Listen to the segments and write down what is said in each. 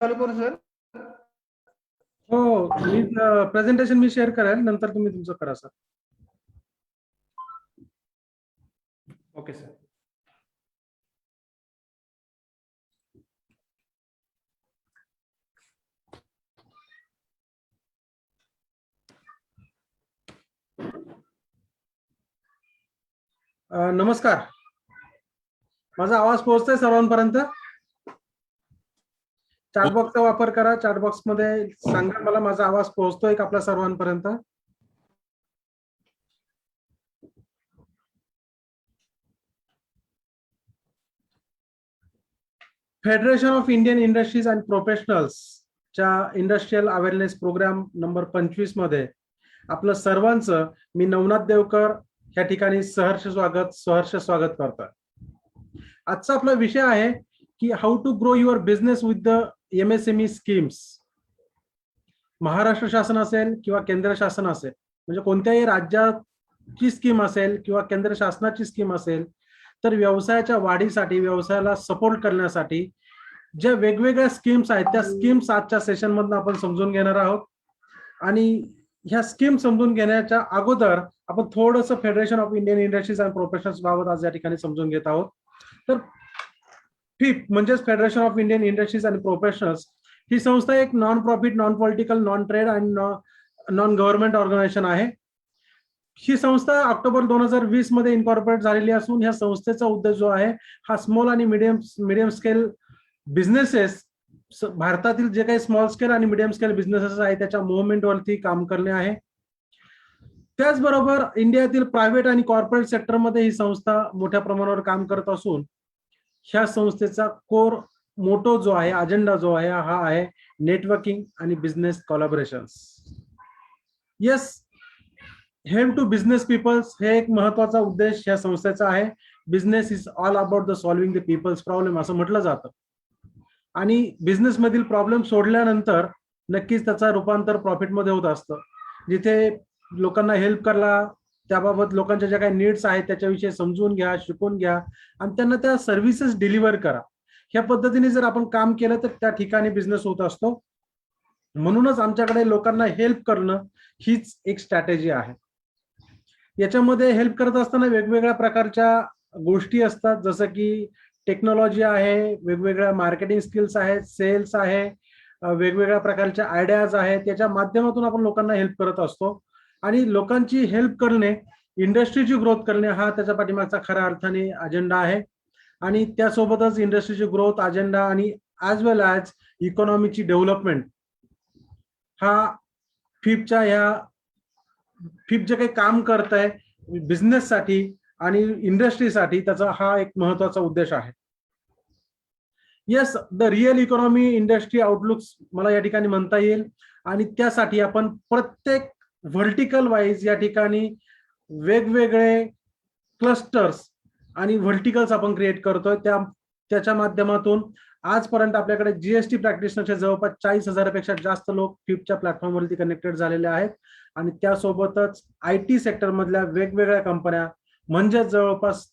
चालू करू सर? हो, मी प्रेझेंटेशन मी शेअर करेल, नंतर तुम्ही तुमचं करा सर. Okay sir. नमस्कार. माझा आवाज पोहोचतोय सर्वांपर्यंत? चॅट बॉक्सचा वापर करा. चॅट बॉक्स मध्ये सांगा मला माझा आवाज पोहोचतोय का आपल्या सर्वांपर्यंत? Federation of Indian industries and professionals च्या इंडस्ट्रियल अवेअरनेस प्रोग्राम नंबर 25 मध्ये आपलं सर्वांचं मी नवनाथ देवकर या ठिकाणी सहर्ष स्वागत करतो. आजचा आपला विषय आहे की how to grow your business with the MSME schemes. Maharashtra शासन असेल किंवा केंद्र शासन असेल, म्हणजे कोणत्याही राज्याची स्कीम असेल किंवा केंद्र शासनाची स्कीम असेल, तर व्यवसायाच्या वाढीसाठी, व्यवसायाला सपोर्ट करण्यासाठी ज्या वेगवेगळ्या स्कीम्स आहेत त्या स्कीम्स आजच्या सेशन मधून आपण समजून घेणार आहोत. आणि ह्या स्कीम समजून घेण्याच्या अगोदर आपण थोडंसं federation of Indian industries and professionals बाबत आज या ठिकाणी समजून घेत आहोत. तर फिप म्हणजेच federation of Indian industries and professionals ही संस्था एक non profit, non political, non trade and non government organisation आहे. ही संस्था ऑक्टोबर 2020 मध्ये इन्कॉर्पोरेट झालेली असून ह्या संस्थेचा उद्देश जो आहे हा स्मॉल आणि मीडियम स्केल बिझनेसेस, भारतातील जे काही स्मॉल स्केल आणि मीडियम स्केल बिझनेसेस आहे त्याच्या मुवमेंट वरती काम करणे आहे. त्याचबरोबर इंडियातील प्रायव्हेट आणि कॉर्पोरेट सेक्टरमध्ये ही संस्था मोठ्या प्रमाणावर काम करत असून ह्या संस्थेचा कोर मोटो जो आहे, अजेंडा जो आहे, हा आहे नेटवर्किंग आणि business collaborations. Yes, help to business peoples हे एक महत्वाचा उद्देश या संस्थेचा आहे. Business is all about the solving the peoples problem असं म्हटलं जातं. आणि बिझनेस मधील प्रॉब्लेम सोडल्यानंतर नक्कीच त्याचा रूपांतर प्रॉफिटमध्ये होत असतं. जिथे लोकांना हेल्प करा, त्याबाबत लोकांच्या ज्या काही नीड्स आहेत त्याच्याविषयी समजून घ्या, शिकून घ्या आणि त्यांना त्या सर्व्हिसेस डिलिव्हर करा. ह्या पद्धतीने जर आपण काम केलं तर त्या ठिकाणी बिझनेस होत असतो. म्हणूनच आमच्याकडे लोकांना हेल्प करणं हीच एक स्ट्रॅटेजी आहे. याच्यामध्ये हेल्प करत असताना वेगवेगळ्या प्रकारच्या गोष्टी असतात, जसं की टेक्नॉलॉजी आहे, वेगवेगळ्या मार्केटिंग स्किल्स आहेत, सेल्स आहे, वेगवेगळ्या प्रकारच्या आयडियाज आहेत. त्याच्या माध्यमातून आपण लोकांना हेल्प करत असतो. आणि लोकांची हेल्प करणे, इंडस्ट्रीची ग्रोथ करणे हा त्याच्या पाठीमागचा खऱ्या अर्थाने अजेंडा आहे. आणि त्यासोबतच इंडस्ट्रीची ग्रोथ अजेंडा आणि ॲज वेल ॲज इकॉनॉमीची डेव्हलपमेंट हा फिप जे काही काम करत आहे बिझनेससाठी आणि इंडस्ट्रीसाठी, त्याचा हा एक महत्वाचा उद्देश आहे. Yes, the real economy industry outlooks मला या ठिकाणी म्हणता येईल. आणि त्यासाठी आपण प्रत्येक व्हर्टिकल वाईज या ठिकाणी वेगवेगळे क्लस्टर्स आणि व्हर्टिकल्स आपण क्रिएट करतोय. त्याच्या माध्यमातून आजपर्यंत आपल्याकडे जीएसटी प्रॅक्टिशनरचे जवळपास 40,000पेक्षा जास्त लोक फिपच्या प्लॅटफॉर्मवरती कनेक्टेड झालेले आहेत. आणि त्यासोबतच IT सेक्टर मधल्या वेगवेगळ्या कंपन्या म्हणजे जवळपास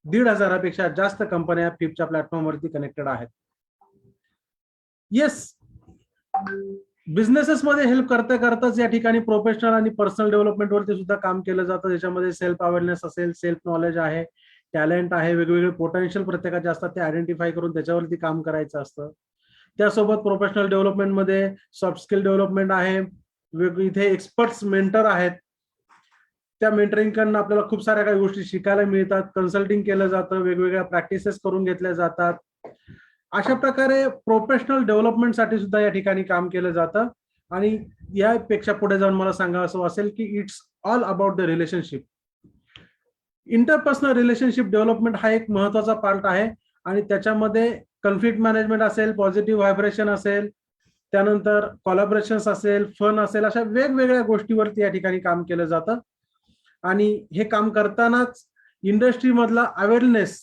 1,500पेक्षा जास्त कंपन्या फिपच्या प्लॅटफॉर्मवरती कनेक्टेड आहेत. येस, बिझनेसेस मध्ये हेल्प करता करताच या ठिकाणी प्रोफेशनल आणि पर्सनल डेव्हलपमेंट वरती सुद्धा काम केलं जातं. ज्याच्यामध्ये सेल्फ अवेअरनेस असेल, सेल्फ नॉलेज आहे, टॅलेंट आहे, वेगवेगळे पोटेन्शियल प्रत्येकाचे असतात ते आयडेंटिफाय करून त्याच्यावरती काम करायचं असतं. त्यासोबत प्रोफेशनल डेव्हलपमेंटमध्ये सॉफ्ट स्किल डेव्हलपमेंट आहे, इथे एक्सपर्ट्स मेंटर आहेत. त्या मेंटरिंग कडनं आपल्याला खूप साऱ्या काही गोष्टी शिकायला मिळतात. कन्सल्टिंग केलं जातं, वेगवेगळ्या प्रॅक्टिसेस करून घेतल्या जातात. अशा प्रकारे प्रोफेशनल डेव्हलपमेंटसाठी सुद्धा या ठिकाणी काम केलं जातं. आणि यापेक्षा पुढे जाऊन मला सांगावं असं असेल की it's all about the relationship. Interpersonal relationship development हा एक महत्वाचा पार्ट आहे. आणि त्याच्यामध्ये कॉन्फ्लिक्ट मॅनेजमेंट असेल, पॉझिटिव्ह व्हायब्रेशन असेल, त्यानंतर कोलॅबोरेशन्स असेल, फन असेल, अशा वेगवेगळ्या गोष्टीवरती या ठिकाणी काम केलं जातं. आणि हे काम करतानाच इंडस्ट्री मधला अवेअरनेस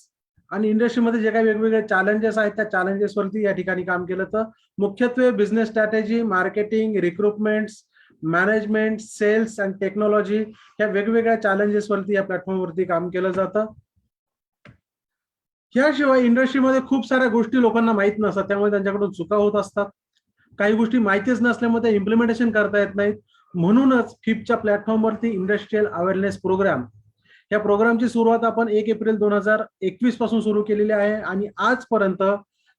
आणि इंडस्ट्रीमध्ये जे काही वेगवेगळे चॅलेंजेस आहेत त्या चॅलेंजेस वरती या ठिकाणी काम केलं तर मुख्यत्वे business strategy, marketing, recruitments, management, sales and technology ह्या वेगवेगळ्या चॅलेंजेस वरती या प्लॅटफॉर्मवरती काम केलं जातं. ह्याशिवाय इंडस्ट्रीमध्ये खूप साऱ्या गोष्टी लोकांना माहित नसतात, त्यामुळे त्यांच्याकडून चुका होत असतात. काही गोष्टी माहितीच नसल्यामुळे इम्प्लिमेंटेशन करता येत नाहीत. म्हणूनच फिपच्या प्लॅटफॉर्मवरती इंडस्ट्रियल अवेअरनेस प्रोग्राम, या प्रोग्रामची सुरुवात आपण 1 एप्रिल 2021 पासून सुरू केलेली आहे आणि आजपर्यंत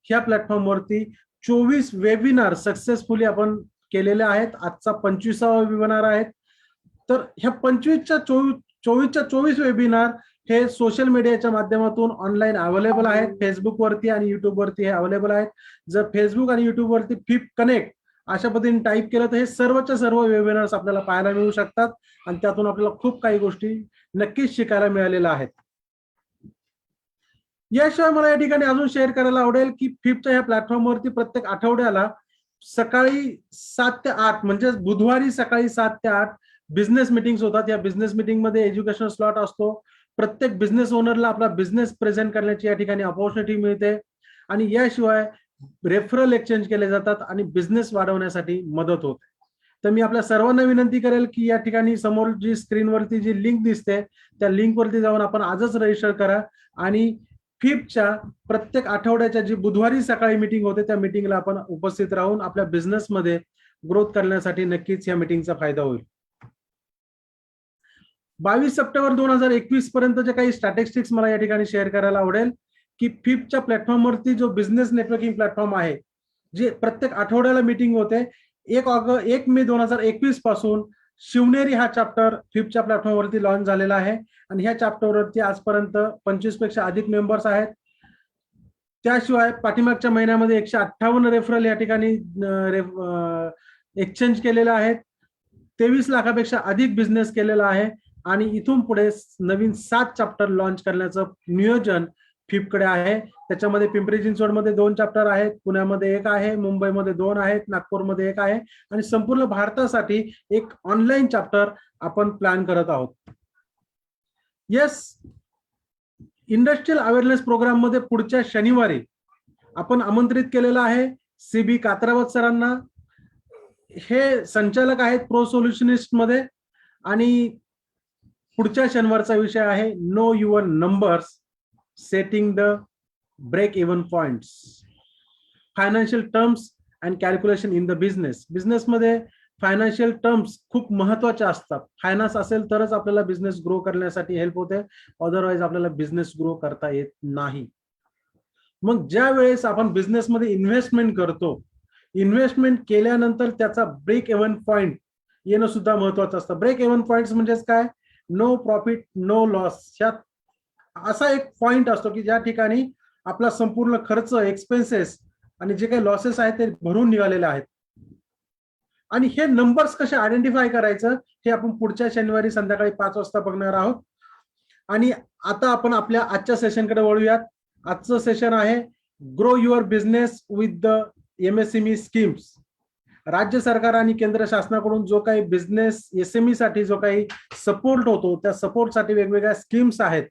ह्या प्लॅटफॉर्मवरती 24 वेबिनार सक्सेसफुली आपण केलेले आहेत. आजचा 25वा वेबिनार आहे. तर ह्या 24 वेबिनार हे सोशल मीडियाच्या माध्यमातून ऑनलाईन अवेलेबल आहेत. फेसबुकवरती आणि युट्यूबवरती हे अवेलेबल आहेत. जर फेसबुक आणि युट्यूबवरती फिप कनेक्ट अशा पद्धतीने टाईप केलं तर हे सर्वच्या सर्व वेबिनार्स आपल्याला पाहायला मिळू शकतात आणि त्यातून आपल्याला खूप काही गोष्टी नक्कीच शिकायला मिळालेल्या आहेत. याशिवाय मला या ठिकाणी अजून शेअर करायला आवडेल की फिपच्या ह्या प्लॅटफॉर्मवरती प्रत्येक आठवड्याला सकाळी 7 ते 8 म्हणजे बुधवारी सकाळी 7 ते 8 बिझनेस मीटिंग्स होतात. या बिझनेस मीटिंग मध्ये एज्युकेशनल स्लॉट असतो. प्रत्येक बिझनेस ओनरला आपला बिझनेस प्रेझेंट करण्याची या ठिकाणी अपॉर्च्युनिटी मिळते आणि याशिवाय रेफरल एक्सचेंज केले जातात आणि बिझनेस वाढवण्यासाठी मदत होते. तर मी आपल्या सर्वांना विनंती करेल की या ठिकाणी समोर जी स्क्रीनवरती जी लिंक दिसते त्या लिंकवरती जाऊन आपण आजच रजिस्टर करा आणि फिपच्या प्रत्येक आठवड्याच्या जी बुधवारी सकाळी मीटिंग होते त्या मीटिंगला आपण उपस्थित राहून आपल्या बिझनेसमध्ये ग्रोथ करण्यासाठी नक्कीच या मीटिंगचा फायदा होईल. 22 सप्टेंबर 2021 पर्यंतचे काही स्टॅटिस्टिक्स मला या ठिकाणी शेअर करायला आवडेल की फिपच्या प्लॅटफॉर्मवरती जो बिझनेस नेटवर्किंग प्लॅटफॉर्म आहे, जे प्रत्येक आठवड्याला मीटिंग होते, 1 मे 2021 पासून शिवनेरी हा चॅप्टर फिपच्या प्लॅटफॉर्मवरती लॉन्च झालेला आहे आणि ह्या चॅप्टरवरती आजपर्यंत 25 पेक्षा अधिक मेंबर्स आहेत. त्याशिवाय पाठीमागच्या महिन्यामध्ये 158 रेफरल या ठिकाणी एक्सचेंज केलेले आहेत. 23 लाखापेक्षा अधिक बिझनेस केलेला आहे आणि इथून पुढे नवीन 7 चॅप्टर लॉन्च करण्याचं नियोजन फिपकडे आहे. त्याच्यामध्ये पिंपरी चिंचवडमध्ये 2 चॅप्टर आहेत, पुण्यामध्ये 1 आहे, मुंबईमध्ये 2 आहेत, नागपूरमध्ये 1 आहे आणि संपूर्ण भारतासाठी एक ऑनलाईन चॅप्टर आपण प्लॅन करत आहोत. येस, इंडस्ट्रियल अवेअरनेस प्रोग्राम मध्ये पुढच्या शनिवारी आपण आमंत्रित केलेलं आहे CB कात्रावत सरांना. हे संचालक आहेत प्रो सोल्युशनिस्ट मध्ये आणि पुढच्या शनिवारचा विषय आहे know your numbers, setting the break even points, financial terms and calculation in the business. बिझनेसमध्ये फायनान्शियल टर्म्स खूप महत्वाचे असतात. फायनान्स असेल तरच आपल्याला बिझनेस ग्रो करण्यासाठी हेल्प होते, अदरवाईज आपल्याला बिझनेस ग्रो करता येत नाही. मग ज्या वेळेस आपण बिझनेसमध्ये इन्व्हेस्टमेंट करतो, इन्व्हेस्टमेंट केल्यानंतर त्याचा ब्रेक इव्हन पॉइंट येणं सुद्धा महत्वाचं असतं. ब्रेक इव्हन पॉइंट म्हणजेच काय, नो प्रॉफिट नो लॉस. ह्यात असा एक पॉइंट असतो की ज्या ठिकाणी आपला संपूर्ण खर्च, एक्सपेन्सेस आणि जे काही लॉसेस आहेत ते भरून निघालेले आहेत. आणि हे नंबर्स कसे आयडेंटिफाय करायचं हे आपण पुढच्या शनिवारी संध्याकाळी 5 वाजता बघणार आहोत. आणि आता आपण आपल्या आजच्या सेशनकडे वळूयात. आजचं सेशन आहे grow your business with the MSME schemes. राज्य सरकार आणि केंद्र शासनाकडून जो काही बिझनेस SME साठी जो काही सपोर्ट होतो त्या सपोर्टसाठी वेगवेगळ्या स्कीम्स आहेत.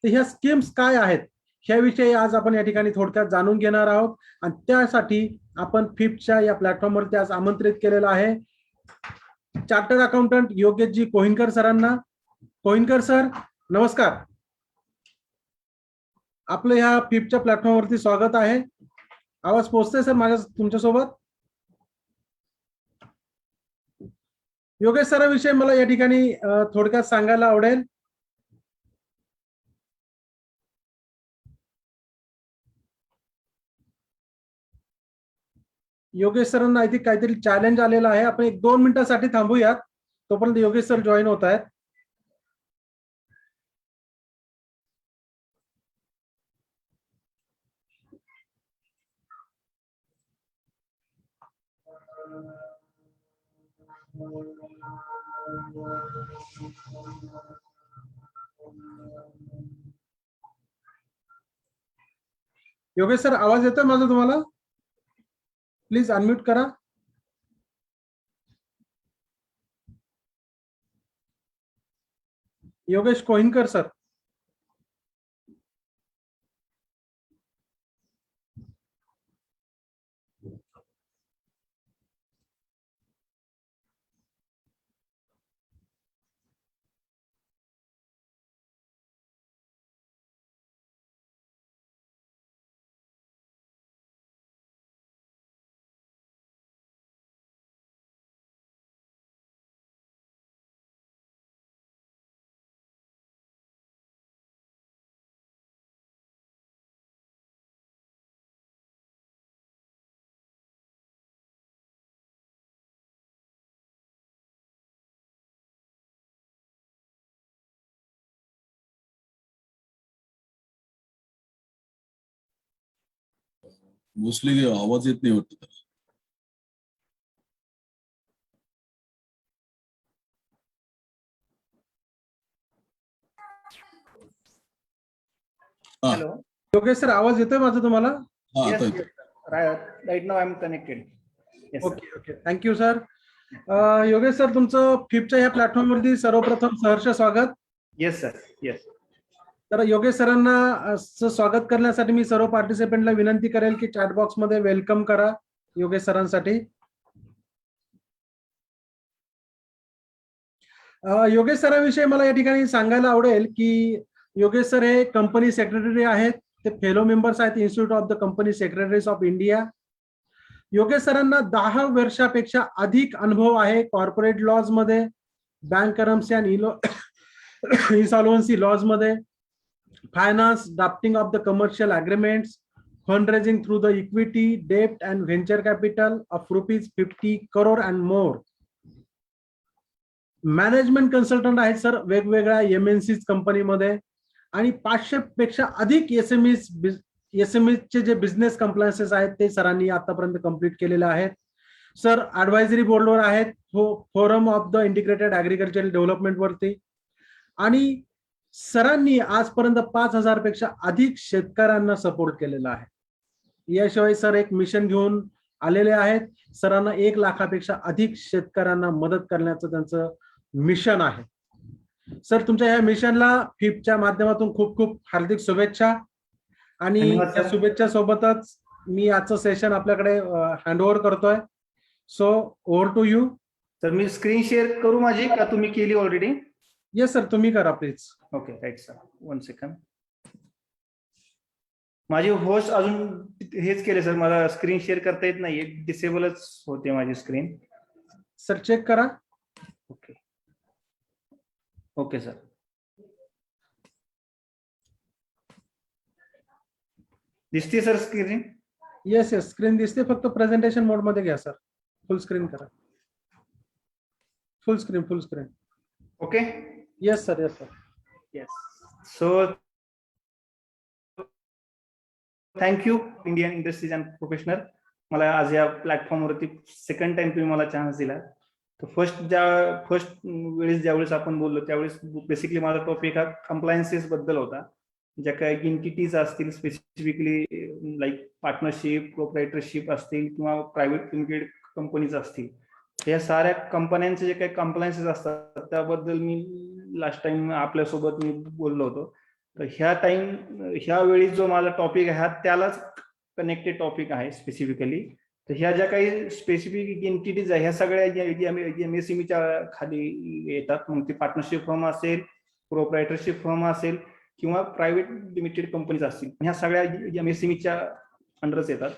तर ह्या स्कीम्स काय आहेत ह्याविषयी आज आपण या ठिकाणी थोडक्यात जाणून घेणार आहोत आणि त्यासाठी आपण फिपच्या या प्लॅटफॉर्मवरती आज आमंत्रित केलेलं आहे चार्टर्ड अकाउंटंट योगेशजी कोहिनकर सरांना. कोहिनकर सर नमस्कार, आपलं ह्या फिपच्या प्लॅटफॉर्मवरती स्वागत आहे. आवाज पोहोचतोय सर माझ्या तुमच्यासोबत? योगेश सरांविषयी मला या ठिकाणी थोडक्यात सांगायला आवडेल. योगेश सरांना आय थिंक काहीतरी चॅलेंज आलेला आहे. आपण 1-2 मिनिटांसाठी थांबूयात, तोपर्यंत योगेश सर जॉईन होत आहेत. योगेश सर आवाज येतोय माझा तुम्हाला? प्लीज अनम्यूट करा. योगेश कोहिनकर सर. मोस्टली आवाज येत नाही वाटत. Hello. योगेश सर, आवाज येतोय माझा तुम्हाला? हा, Yes, आता yes. Right now I'm connected. Yes, sir. Okay okay, thank you sir. Yogesh sir, तुमचं फिपच्या या प्लॅटफॉर्मवरती सर्वप्रथम सहर्ष स्वागत. Yes, sir. Yes. तर योगेश सरांना स्वागत करण्यासाठी मी सर्व पार्टिसिपेंटला विनंती करेल की चॅट बॉक्स मध्ये वेलकम करा योगेश सरांसाठी. योगेश सरांविषयी मला या ठिकाणी सांगायला आवडेल की योगेश सर हे कंपनी सेक्रेटरी आहेत. ते फेलो मेंबर्स आहेत institute of the company secretaries of India. Yogesh सरांना 10 वर्षापेक्षा अधिक अनुभव आहे कॉर्पोरेट लॉज मध्ये, बँक करन्सी आणि इन्सॉल्व्हन्सी लॉज मध्ये, finance, drafting of the commercial agreements, fund raising through the equity, डेब्ट and venture capital of ₹50 crore and more. Management consultant आहेत सर वेगवेगळ्या MNCs कंपनीमध्ये, आणि 500 पेक्षा अधिक एसएमई चे जे बिझनेस कंप्लायन्सेस आहेत ते सरांनी आतापर्यंत कंप्लीट केलेले आहेत. सर ऍडवायझरी बोर्डवर आहेत, forum of the integrated agricultural development वरती, आणि सरांनी आजपर्यंत 5000 पेक्षा अधिक शेतकऱ्यांना सपोर्ट केलेला आहे. याशिवाय सर एक मिशन घेऊन आलेले आहेत. सरांना 1 लाखापेक्षा अधिक शेतकऱ्यांना मदत करण्याचं त्यांचं मिशन आहे. सर, तुमच्या या मिशनला फिपच्या माध्यमातून खूप खूप हार्दिक शुभेच्छा. आणि धन्यवाद या सर. शुभेच्छा सोबतच मी आजचं सेशन आपल्याकडे हँडओव्हर करतोय. So over to you. तर मी स्क्रीन शेअर करू माझी का तुम्ही केली ऑलरेडी? येस सर, तुम्ही करा please. Okay, right sir. 1 second. माझी होस्ट अजून हेच केले सर, मला स्क्रीन शेअर करता येत नाहीये, डिसेबलच होते माझी स्क्रीन. सर चेक करा. Okay okay sir. दिसते sir screen? Yes yes, screen दिसते, फक्त प्रेझेंटेशन मोड मध्ये घ्या सर. फुल स्क्रीन करा. फुल screen. Okay. Yes sir, yes sir. Yes. So thank you Indian industries and professional. मला आज या प्लॅटफॉर्मवरती सेकंड टाइम तुम्ही मला चान्स दिला. तर फर्स्ट वेळेस ज्यावेळेस आपण बोललो त्यावेळेस बेसिकली माझा टॉपिक हा कंप्लायन्सेस बद्दल होता. ज्या काही एंटिटीज असतील स्पेसिफिकली लाईक पार्टनरशिप, प्रोप्रायटरशिप असतील किंवा प्रायव्हेट लिमिटेड कंपनीज असतील, या साऱ्या कंपन्यांचे जे काही कंप्लायन्सेस असतात त्याबद्दल मी लास्ट टाइम आपल्यासोबत मी बोललो होतो. तर ह्या वेळी जो माझा टॉपिक आहे हा त्यालाच कनेक्टेड टॉपिक आहे स्पेसिफिकली. तर ह्या ज्या काही स्पेसिफिक एंटिटीज आहे ह्या सगळ्या MSMEच्या खाली येतात. मग ती पार्टनरशिप फर्म असेल, प्रोप्रायटरशिप फर्म असेल किंवा प्रायव्हेट लिमिटेड कंपनीज असतील, ह्या सगळ्या MSMEच्या अंडरच येतात.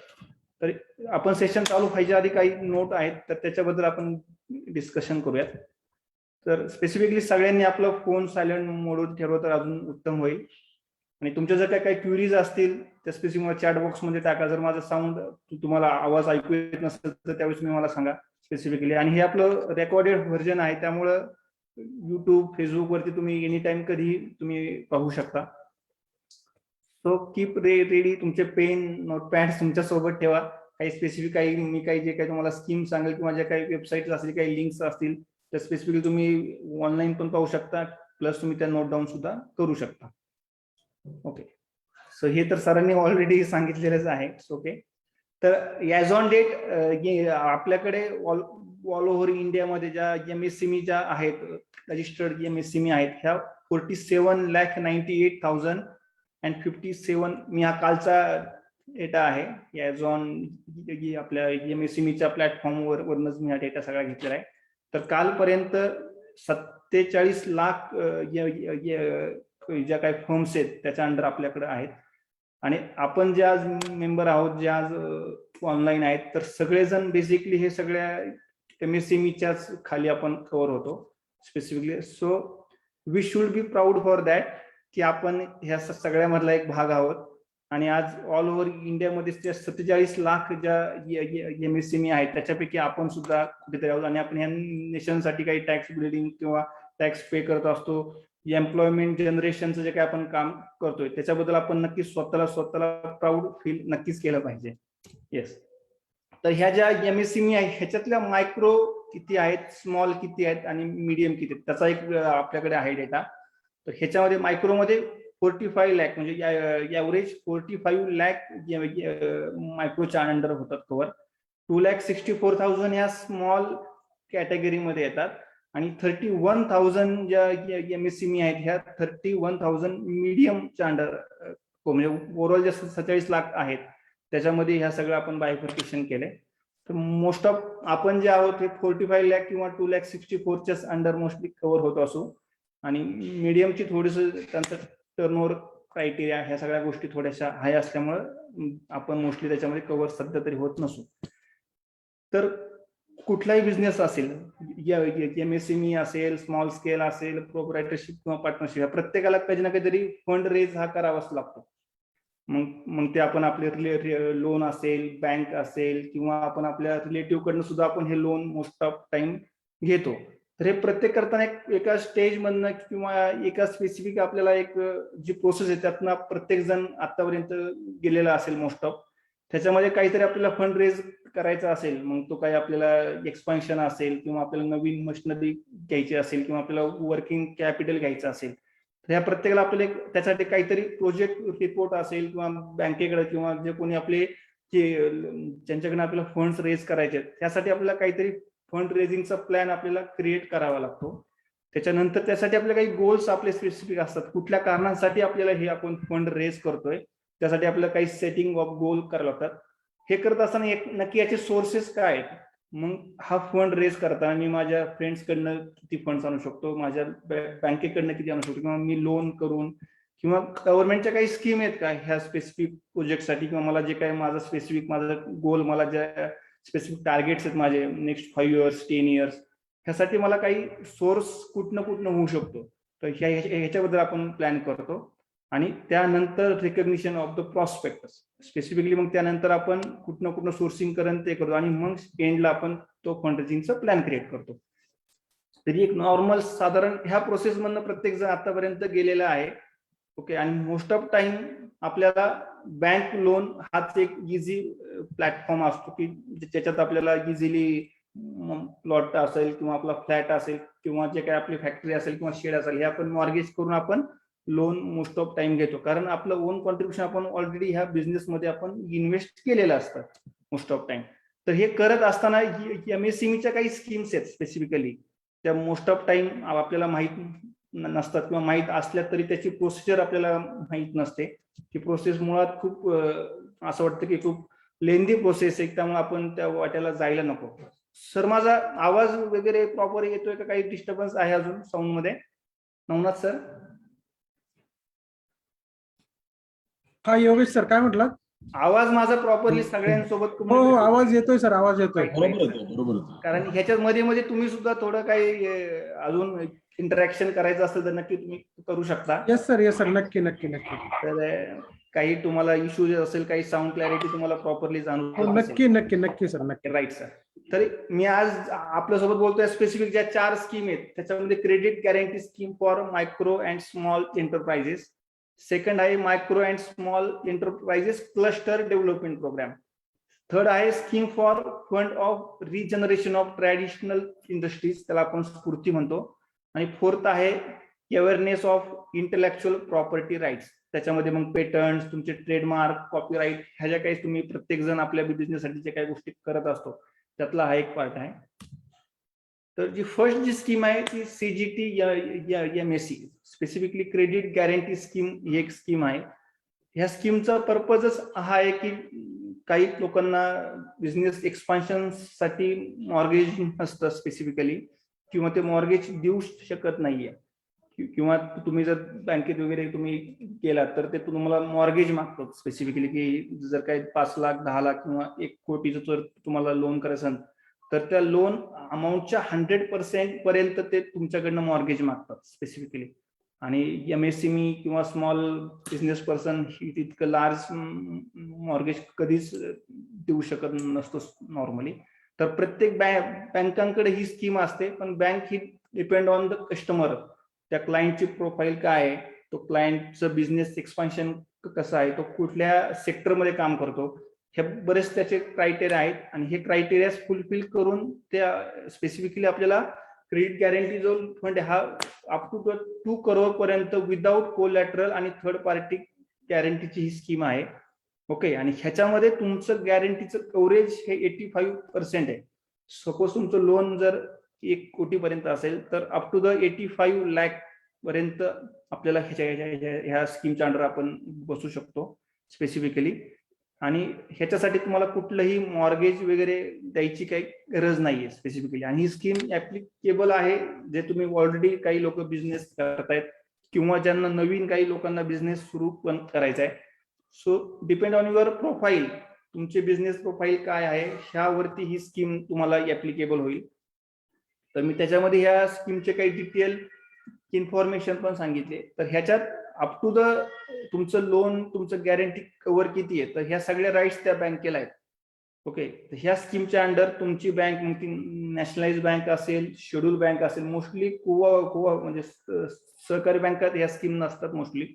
तर आपण सेशन चालू व्हायच्या आधी काही नोट आहेत तर त्याच्याबद्दल आपण डिस्कशन करूयात. तर स्पेसिफिकली सगळ्यांनी आपलं फोन सायलेंट मोडवर ठेवलं तर अजून उत्तम होईल. आणि तुमच्या जर काही क्वेरीज असतील त्या स्पेसिफिक चॅट बॉक्स मध्ये टाका. जर माझा साऊंड तुम्हाला आवाज ऐकू येत नसेल तर त्यावेळेस तुम्ही मला सांगा स्पेसिफिकली. आणि हे आपलं रेकॉर्डेड व्हर्जन आहे त्यामुळं युट्यूब, फेसबुक वरती तुम्ही एनी टाइम कधी तुम्ही पाहू शकता. So keep ready. तुमचे पेन, नोटपॅड तुमच्या सोबत ठेवा. काही स्पेसिफिक मी काही जे काही तुम्हाला स्कीम सांगेल किंवा ज्या काही वेबसाईट असतील, काही लिंक्स असतील त्या स्पेसिफिकली तुम्ही ऑनलाईन पण पाहू शकता, प्लस तुम्ही त्या नोट डाऊन सुद्धा करू शकता. ओके. सो हे तर सरांनी ऑलरेडी सांगितलेलंच आहे. ओके. तर ॲज ऑन डेट आपल्याकडे ऑल ओव्हर इंडियामध्ये ज्या MSME ज्या आहेत, रजिस्टर्ड MSME आहेत, ह्या 47,98,057 मी हा कालचा डेटा आहे ॲज ऑन आपल्या MSMEच्या प्लॅटफॉर्मवरच मी हा डेटा सगळा घेतलेला आहे. तर कालपर्यंत 47 लाख ज्या काही फर्म्स आहेत त्याच्या अंडर आपल्याकडे आहेत. आणि आपण जे आज मेंबर आहोत, जे आज ऑनलाईन आहेत, तर सगळेजण बेसिकली हे सगळ्या MSMEच्याच खाली आपण कव्हर होतो specifically. So we should be proud for that की आपण ह्या सगळ्यामधला एक भाग आहोत. आणि आज ऑल ओव्हर इंडियामध्ये 47 लाख ज्या MSME आहेत त्याच्यापैकी आपण सुद्धा कुठेतरी आहोत. आणि आपण ह्या नेशनसाठी काही टॅक्स बिल्डिंग किंवा टॅक्स पे करत असतो. एम्प्लॉयमेंट जनरेशनचं जे काही आपण काम करतोय त्याच्याबद्दल आपण नक्कीच स्वतःला प्राऊड फील नक्कीच केलं पाहिजे. येस. तर ह्या ज्या MSME आहे ह्याच्यातल्या मायक्रो किती आहेत, स्मॉल किती आहेत आणि मीडियम किती आहेत, त्याचा एक आपल्याकडे आहे डेटा. तर ह्याच्यामध्ये मायक्रोमध्ये 45 लाख म्हणजे ॲव्हरेज 45 लाख मायक्रोच्या अंडर होतात कव्हर. 2,64,000 ह्या स्मॉल कॅटेगरीमध्ये येतात आणि 31,000 ज्या MSME आहेत ह्या 31,000 मीडियमच्या अंडर, म्हणजे ओव्हरऑल जे 47 लाख आहेत त्याच्यामध्ये ह्या सगळं आपण बायफर्केशन केलंय. तर मोस्ट ऑफ आपण जे आहोत हे 45 लाख किंवा 2,64,000च्या अंडर मोस्टली कव्हर होत असू आणि मीडियमची थोडीस त्यांचं टर्नओव्हर क्रायटेरिया ह्या सगळ्या गोष्टी थोड्याशा हाय असल्यामुळे आपण मोस्टली त्याच्यामध्ये कव्हर सध्या तरी होत नसू. तर कुठलाही बिझनेस असेल, MSME असेल, स्मॉल स्केल असेल, प्रोप्रायटरशिप किंवा पार्टनरशिप, या प्रत्येकाला काही ना काहीतरी फंड रेज हा करावाच लागतो. मग ते आपण आपले लोन असेल, बँक असेल किंवा आपण आपल्या रिलेटिव्ह कडनं सुद्धा आपण हे लोन मोस्ट ऑफ टाइम घेतो. तर हे प्रत्येक करताना एका स्टेज मधनं किंवा एका स्पेसिफिक आपल्याला एक जी प्रोसेस आहे त्यातनं प्रत्येक जण आतापर्यंत गेलेला असेल मोस्ट ऑफ. त्याच्यामध्ये काहीतरी आपल्याला फंड रेज करायचा असेल, मग तो काही आपल्याला एक्सपान्शन असेल किंवा आपल्याला नवीन मशिनरी घ्यायची असेल किंवा आपल्याला वर्किंग कॅपिटल घ्यायचं असेल, तर ह्या प्रत्येकाला आपल्याला त्यासाठी काहीतरी प्रोजेक्ट रिपोर्ट असेल किंवा बँकेकडे किंवा जे कोणी आपले जे ज्यांच्याकडे आपल्याला फंड्स रेज करायचे त्यासाठी आपल्याला काहीतरी फंड रेझिंगचा प्लॅन आपल्याला क्रिएट करावा लागतो. त्याच्यानंतर त्यासाठी आपले काही गोल्स आपले स्पेसिफिक असतात, कुठल्या कारणांसाठी आपल्याला हे आपण फंड रेज करतोय त्यासाठी आपल्याला काही सेटिंग ऑफ गोल करावे लागतात. हे करत असताना नक्की याचे सोर्सेस काय आहेत, मग हा फंड रेज करताना मी माझ्या फ्रेंड्सकडनं किती फंड्स आणू शकतो, माझ्या बँकेकडनं किती आणू शकतो, किंवा मी लोन करून किंवा गव्हर्नमेंटच्या काही स्कीम आहेत का ह्या स्पेसिफिक प्रोजेक्टसाठी, किंवा मला जे काही माझा स्पेसिफिक माझा गोल, मला ज्या स्पेसिफिक टार्गेट्स आहेत माझे नेक्स्ट 5 years 10 years, ह्यासाठी मला काही सोर्स कुठनं होऊ शकतो. तर ह्याच्याबद्दल आपण प्लॅन करतो. आणि त्यानंतर recognition of the prospectus specifically, मग त्यानंतर आपण कुठनं सोर्सिंग करून ते करतो आणि मग एंडला आपण तो फंड रेझिंगचा प्लॅन क्रिएट करतो. तरी एक नॉर्मल साधारण ह्या प्रोसेस मधनं प्रत्येक जण आतापर्यंत गेलेला आहे. ओके. आणि मोस्ट ऑफ टाइम आपल्याला बँक लोन हाच एक इझी प्लॅटफॉर्म असतो की ज्याच्यात आपल्याला इझिली प्लॉट असेल किंवा आपला फ्लॅट असेल किंवा जे काही आपली फॅक्टरी असेल किंवा शेड असेल हे आपण मॉर्गेज करून आपण लोन मोस्ट ऑफ टाइम घेतो, कारण आपलं ओन कॉन्ट्रीब्युशन आपण ऑलरेडी ह्या बिझनेसमध्ये आपण इन्व्हेस्ट केलेलं असतं मोस्ट ऑफ टाइम. तर हे करत असताना MSMEच्या काही स्कीम्स आहेत स्पेसिफिकली, त्या मोस्ट ऑफ टाइम आपल्याला माहित नसतात किंवा माहित असल्या तरी त्याची प्रोसिजर आपल्याला माहित नसते. ती प्रोसेस मुळात खूप असं वाटतं की खूप लेंदी प्रोसेस आहे, त्यामुळे आपण त्या वाट्याला जायला नको. सर माझा आवाज वगैरे प्रॉपर येतोय का, काही डिस्टर्बन्स आहे अजून साऊंड मध्ये? नवनाथ सर. हा योगेश सर काय म्हटलं? आवाज माझा प्रॉपरली सगळ्यांसोबत हो आवाज येतोय सर, आवाज येतोय. बरोबर येतो. कारण ह्याच्यात मध्ये तुम्ही सुद्धा थोडं काही अजून इंटरॅक्शन करायचं असेल तर नक्की तुम्ही करू शकता. येस सर नक्की. तर काही तुम्हाला इश्यूज असेल, काही साऊंड क्लॅरिटी तुम्हाला प्रॉपरली जाणून नक्की सर नक्की. Right sir. तर मी आज आपल्यासोबत बोलतोय स्पेसिफिक ज्या 4 स्कीम आहेत त्याच्यामध्ये credit guarantee scheme for micro and small enterprises, second आहे micro and small enterprises cluster development programme, third आहे scheme for fund of regeneration of traditional industries, त्याला आपण स्फूर्ती म्हणतो, आणि फोर्थ आहे awareness of intellectual property rights. त्याच्यामध्ये मग patent, तुमचे ट्रेडमार्क, कॉपीराईट ह्या ज्या काही तुम्ही प्रत्येक जण आपल्या बिझनेससाठी जे काही गोष्टी करत असतो त्यातला हा एक पार्ट आहे. तर जी फर्स्ट जी स्कीम आहे ती CGT MSE specifically credit guarantee scheme ही एक स्कीम आहे. ह्या स्कीमचा पर्पजच हा आहे की काही लोकांना बिझनेस एक्सपान्शन साठी मॉर्गेज नसतं स्पेसिफिकली, किंवा ते मॉर्गेज देऊ शकत नाहीये, किंवा तुम्ही जर बँकेत वगैरे तुम्ही गेलात तर ते तुम्हाला मॉर्गेज मागतात स्पेसिफिकली, की जर काही 5 लाख 10 लाख किंवा 1 कोटीचं जर तुम्हाला लोन करायचं तर त्या लोन अमाऊंटच्या 100% पर्यंत ते तुमच्याकडनं मॉर्गेज मागतात स्पेसिफिकली. आणि MSME किंवा स्मॉल बिझनेस पर्सन ही तितकं लार्ज मॉर्गेज कधीच देऊ शकत नसतो नॉर्मली. तर प्रत्येक बँकांकडे ही स्कीम असते, पण bank he depend on the customer, त्या क्लायंटची प्रोफाईल काय आहे, तो क्लायंटचं बिझनेस एक्सपान्शन कसं आहे, तो कुठल्या सेक्टरमध्ये काम करतो, हे बरेच त्याचे क्रायटेरिया आहेत आणि हे क्रायटेरिया फुलफिल करून त्या स्पेसिफिकली आपल्याला क्रेडिट गॅरंटी जो फंड हा अप टू 2 करोड पर्यंत विदाउट कोलॅटरल आणि थर्ड पार्टी गॅरंटीची ही स्कीम आहे. ओके, आणि ह्याच्यामध्ये तुमचं गॅरंटीचं कव्हरेज हे 85% आहे. सपोज तुमचं लोन जर 1 कोटीपर्यंत असेल तर अप टू द 85 लाख पर्यंत आपल्याला ह्या स्कीमच्या अंडर आपण बसू शकतो स्पेसिफिकली. आणि ह्याच्यासाठी तुम्हाला कुठलंही मॉर्गेज वगैरे द्यायची काही गरज नाहीये स्पेसिफिकली. आणि ही स्कीम ऍप्लिकेबल आहे जे तुम्ही ऑलरेडी काही लोक बिझनेस करतायत किंवा ज्यांना नवीन काही लोकांना बिझनेस सुरू पण करायचा आहे. So depend on your profile, तुमचे बिझनेस प्रोफाईल काय आहे ह्यावरती ही स्कीम तुम्हाला ऍप्लिकेबल होईल. तर मी त्याच्यामध्ये ह्या स्कीमचे काही डिटेल इन्फॉर्मेशन पण सांगितले. तर ह्याच्यात अप टू द तुमचं लोन, तुमचं गॅरंटी कव्हर किती आहे तर ह्या सगळ्या राईट्स त्या बँकेला आहेत. ओके, तर ह्या स्कीमच्या अंडर तुमची बँक मग ती नॅशनलाइज बँक असेल, शेड्यूल बँक असेल, मोस्टली कुवा म्हणजे सहकारी बँकात ह्या स्कीम नसतात मोस्टली.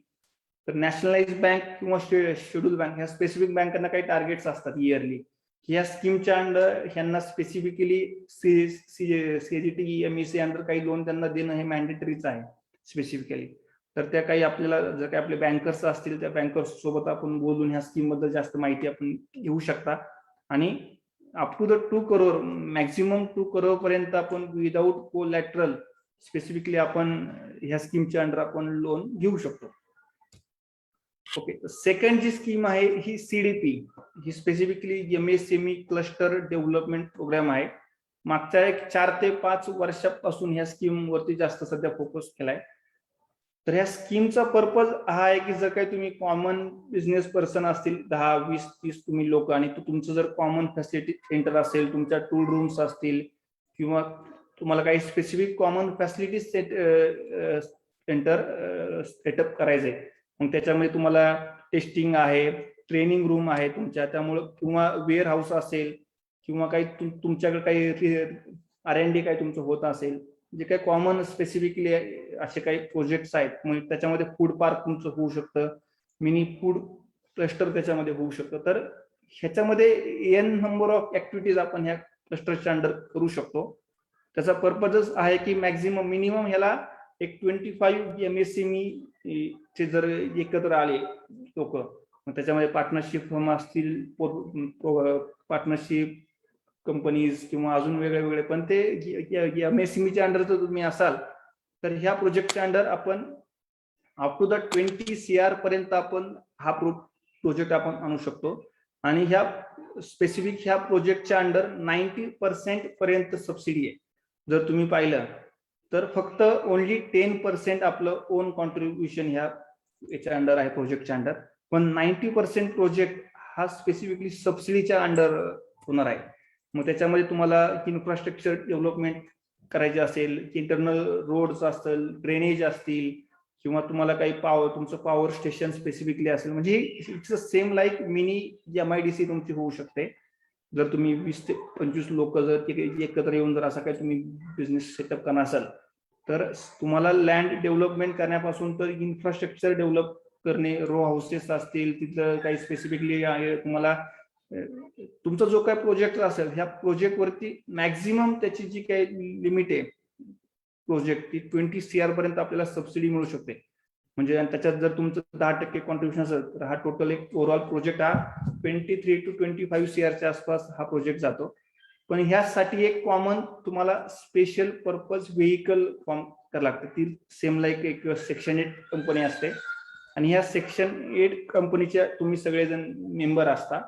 तर नॅशनलाइज बँक किंवा शेड्यूल बँक ह्या स्पेसिफिक बँकांना काही टार्गेट्स असतात इयरली. ह्या स्कीमच्या अंडर ह्यांना स्पेसिफिकली CGT MEC अंडर काही लोन त्यांना देणं हे मॅन्डेटरीच आहे स्पेसिफिकली. तर त्या काही आपल्याला जर काही आपले बँकर्स असतील त्या बँकर्स सोबत आपण बोलून ह्या स्कीम बद्दल जास्त माहिती आपण घेऊ शकता. आणि up to the 2 crore maximum 2 crore पर्यंत आपण विदाउट कोलॅटरल स्पेसिफिकली आपण ह्या स्कीमच्या अंडर आपण लोन घेऊ शकतो. ओके, सेकंड जी स्कीम आहे ही CDP, ही specifically MSME cluster development programme आहे. मागच्या 4 ते 5 वर्षापासून ह्या स्कीम वरती जास्त सध्या फोकस केलाय. तर ह्या स्कीमचा पर्पज हा आहे की जर काही तुम्ही कॉमन बिझनेस पर्सन असतील 10, 20, 30 तुम्ही लोक आणि तुमचं जर कॉमन फॅसिलिटी सेंटर असेल, तुमच्या टूल रूम्स असतील किंवा तुम्हाला काही specific common facility centre setup करायचंय, मग त्याच्यामध्ये तुम्हाला टेस्टिंग आहे, ट्रेनिंग रूम आहे तुमच्या, त्यामुळे किंवा वेअर हाऊस असेल किंवा काही तुमच्याकडे काही R&D काही तुमचं होत असेल, जे काही कॉमन स्पेसिफिकली असे काही प्रोजेक्ट्स आहेत, म्हणजे त्याच्यामध्ये फूड पार्क तुमचं होऊ शकतं, मिनी फूड क्लस्टर त्याच्यामध्ये होऊ शकतं. तर ह्याच्यामध्ये N नंबर ऑफ ऍक्टिव्हिटीज आपण ह्या क्लस्टरच्या अंडर करू शकतो. त्याचा पर्पजच आहे की मॅक्झिमम मिनिमम ह्याला एक 25 MSME चे जर एकत्र आले लोक, मग त्याच्यामध्ये पार्टनरशिप फर्म असतील, पार्टनरशिप कंपनीज किंवा अजून वेगळे वेगळे, पण ते MSMEच्या अंडर जर तुम्ही असाल तर ह्या प्रोजेक्टच्या अंडर आपण अप टू द 20 CR पर्यंत आपण हा प्रोजेक्ट आपण आणू शकतो. आणि ह्या स्पेसिफिक ह्या प्रोजेक्टच्या अंडर 90% पर्यंत सबसिडी आहे. जर तुम्ही पाहिलं तर फक्त ओनली 10% आपलं ओन कॉन्ट्रीब्युशन ह्या याच्या अंडर आहे प्रोजेक्टच्या अंडर, पण 90% प्रोजेक्ट हा स्पेसिफिकली सबसिडीच्या अंडर होणार आहे. मग त्याच्यामध्ये तुम्हाला इन्फ्रास्ट्रक्चर डेव्हलपमेंट करायचे असेल, इंटरनल रोड्स असतील, ड्रेनेज असतील किंवा तुम्हाला काही तुमचं पॉवर स्टेशन स्पेसिफिकली असेल, म्हणजे it's same like mini MIDC तुमची होऊ शकते. जर तुम्ही 20 ते 25 लोक जर एकत्र येऊन जर असा काही तुम्ही बिझनेस सेटअप करणार असाल तर तुम्हाला लँड डेव्हलपमेंट करण्यापासून तर इन्फ्रास्ट्रक्चर डेव्हलप करणे, रो हाऊसेस असतील, तिथलं काही स्पेसिफिकली तुम्हाला तुमचा जो काही प्रोजेक्ट असेल ह्या प्रोजेक्ट वरती मॅक्झिमम त्याची जी काही लिमिट आहे प्रोजेक्ट ती 20 CR पर्यंत आपल्याला सबसिडी मिळू शकते. म्हणजे त्याच्यात जर तुमचं 10% कॉन्ट्रीब्युशन असेल तर हा टोटल एक ओव्हरऑल प्रोजेक्ट हा 23 to 25 CR च्या आसपास हा प्रोजेक्ट जातो. पण ह्यासाठी एक कॉमन तुम्हाला स्पेशल पर्पज व्हेकल फॉर्म करावं लागतं. ती सेम लाईक एक सेक्शन 8 कंपनी असते आणि ह्या सेक्शन 8 कंपनीच्या तुम्ही सगळेजण मेंबर असता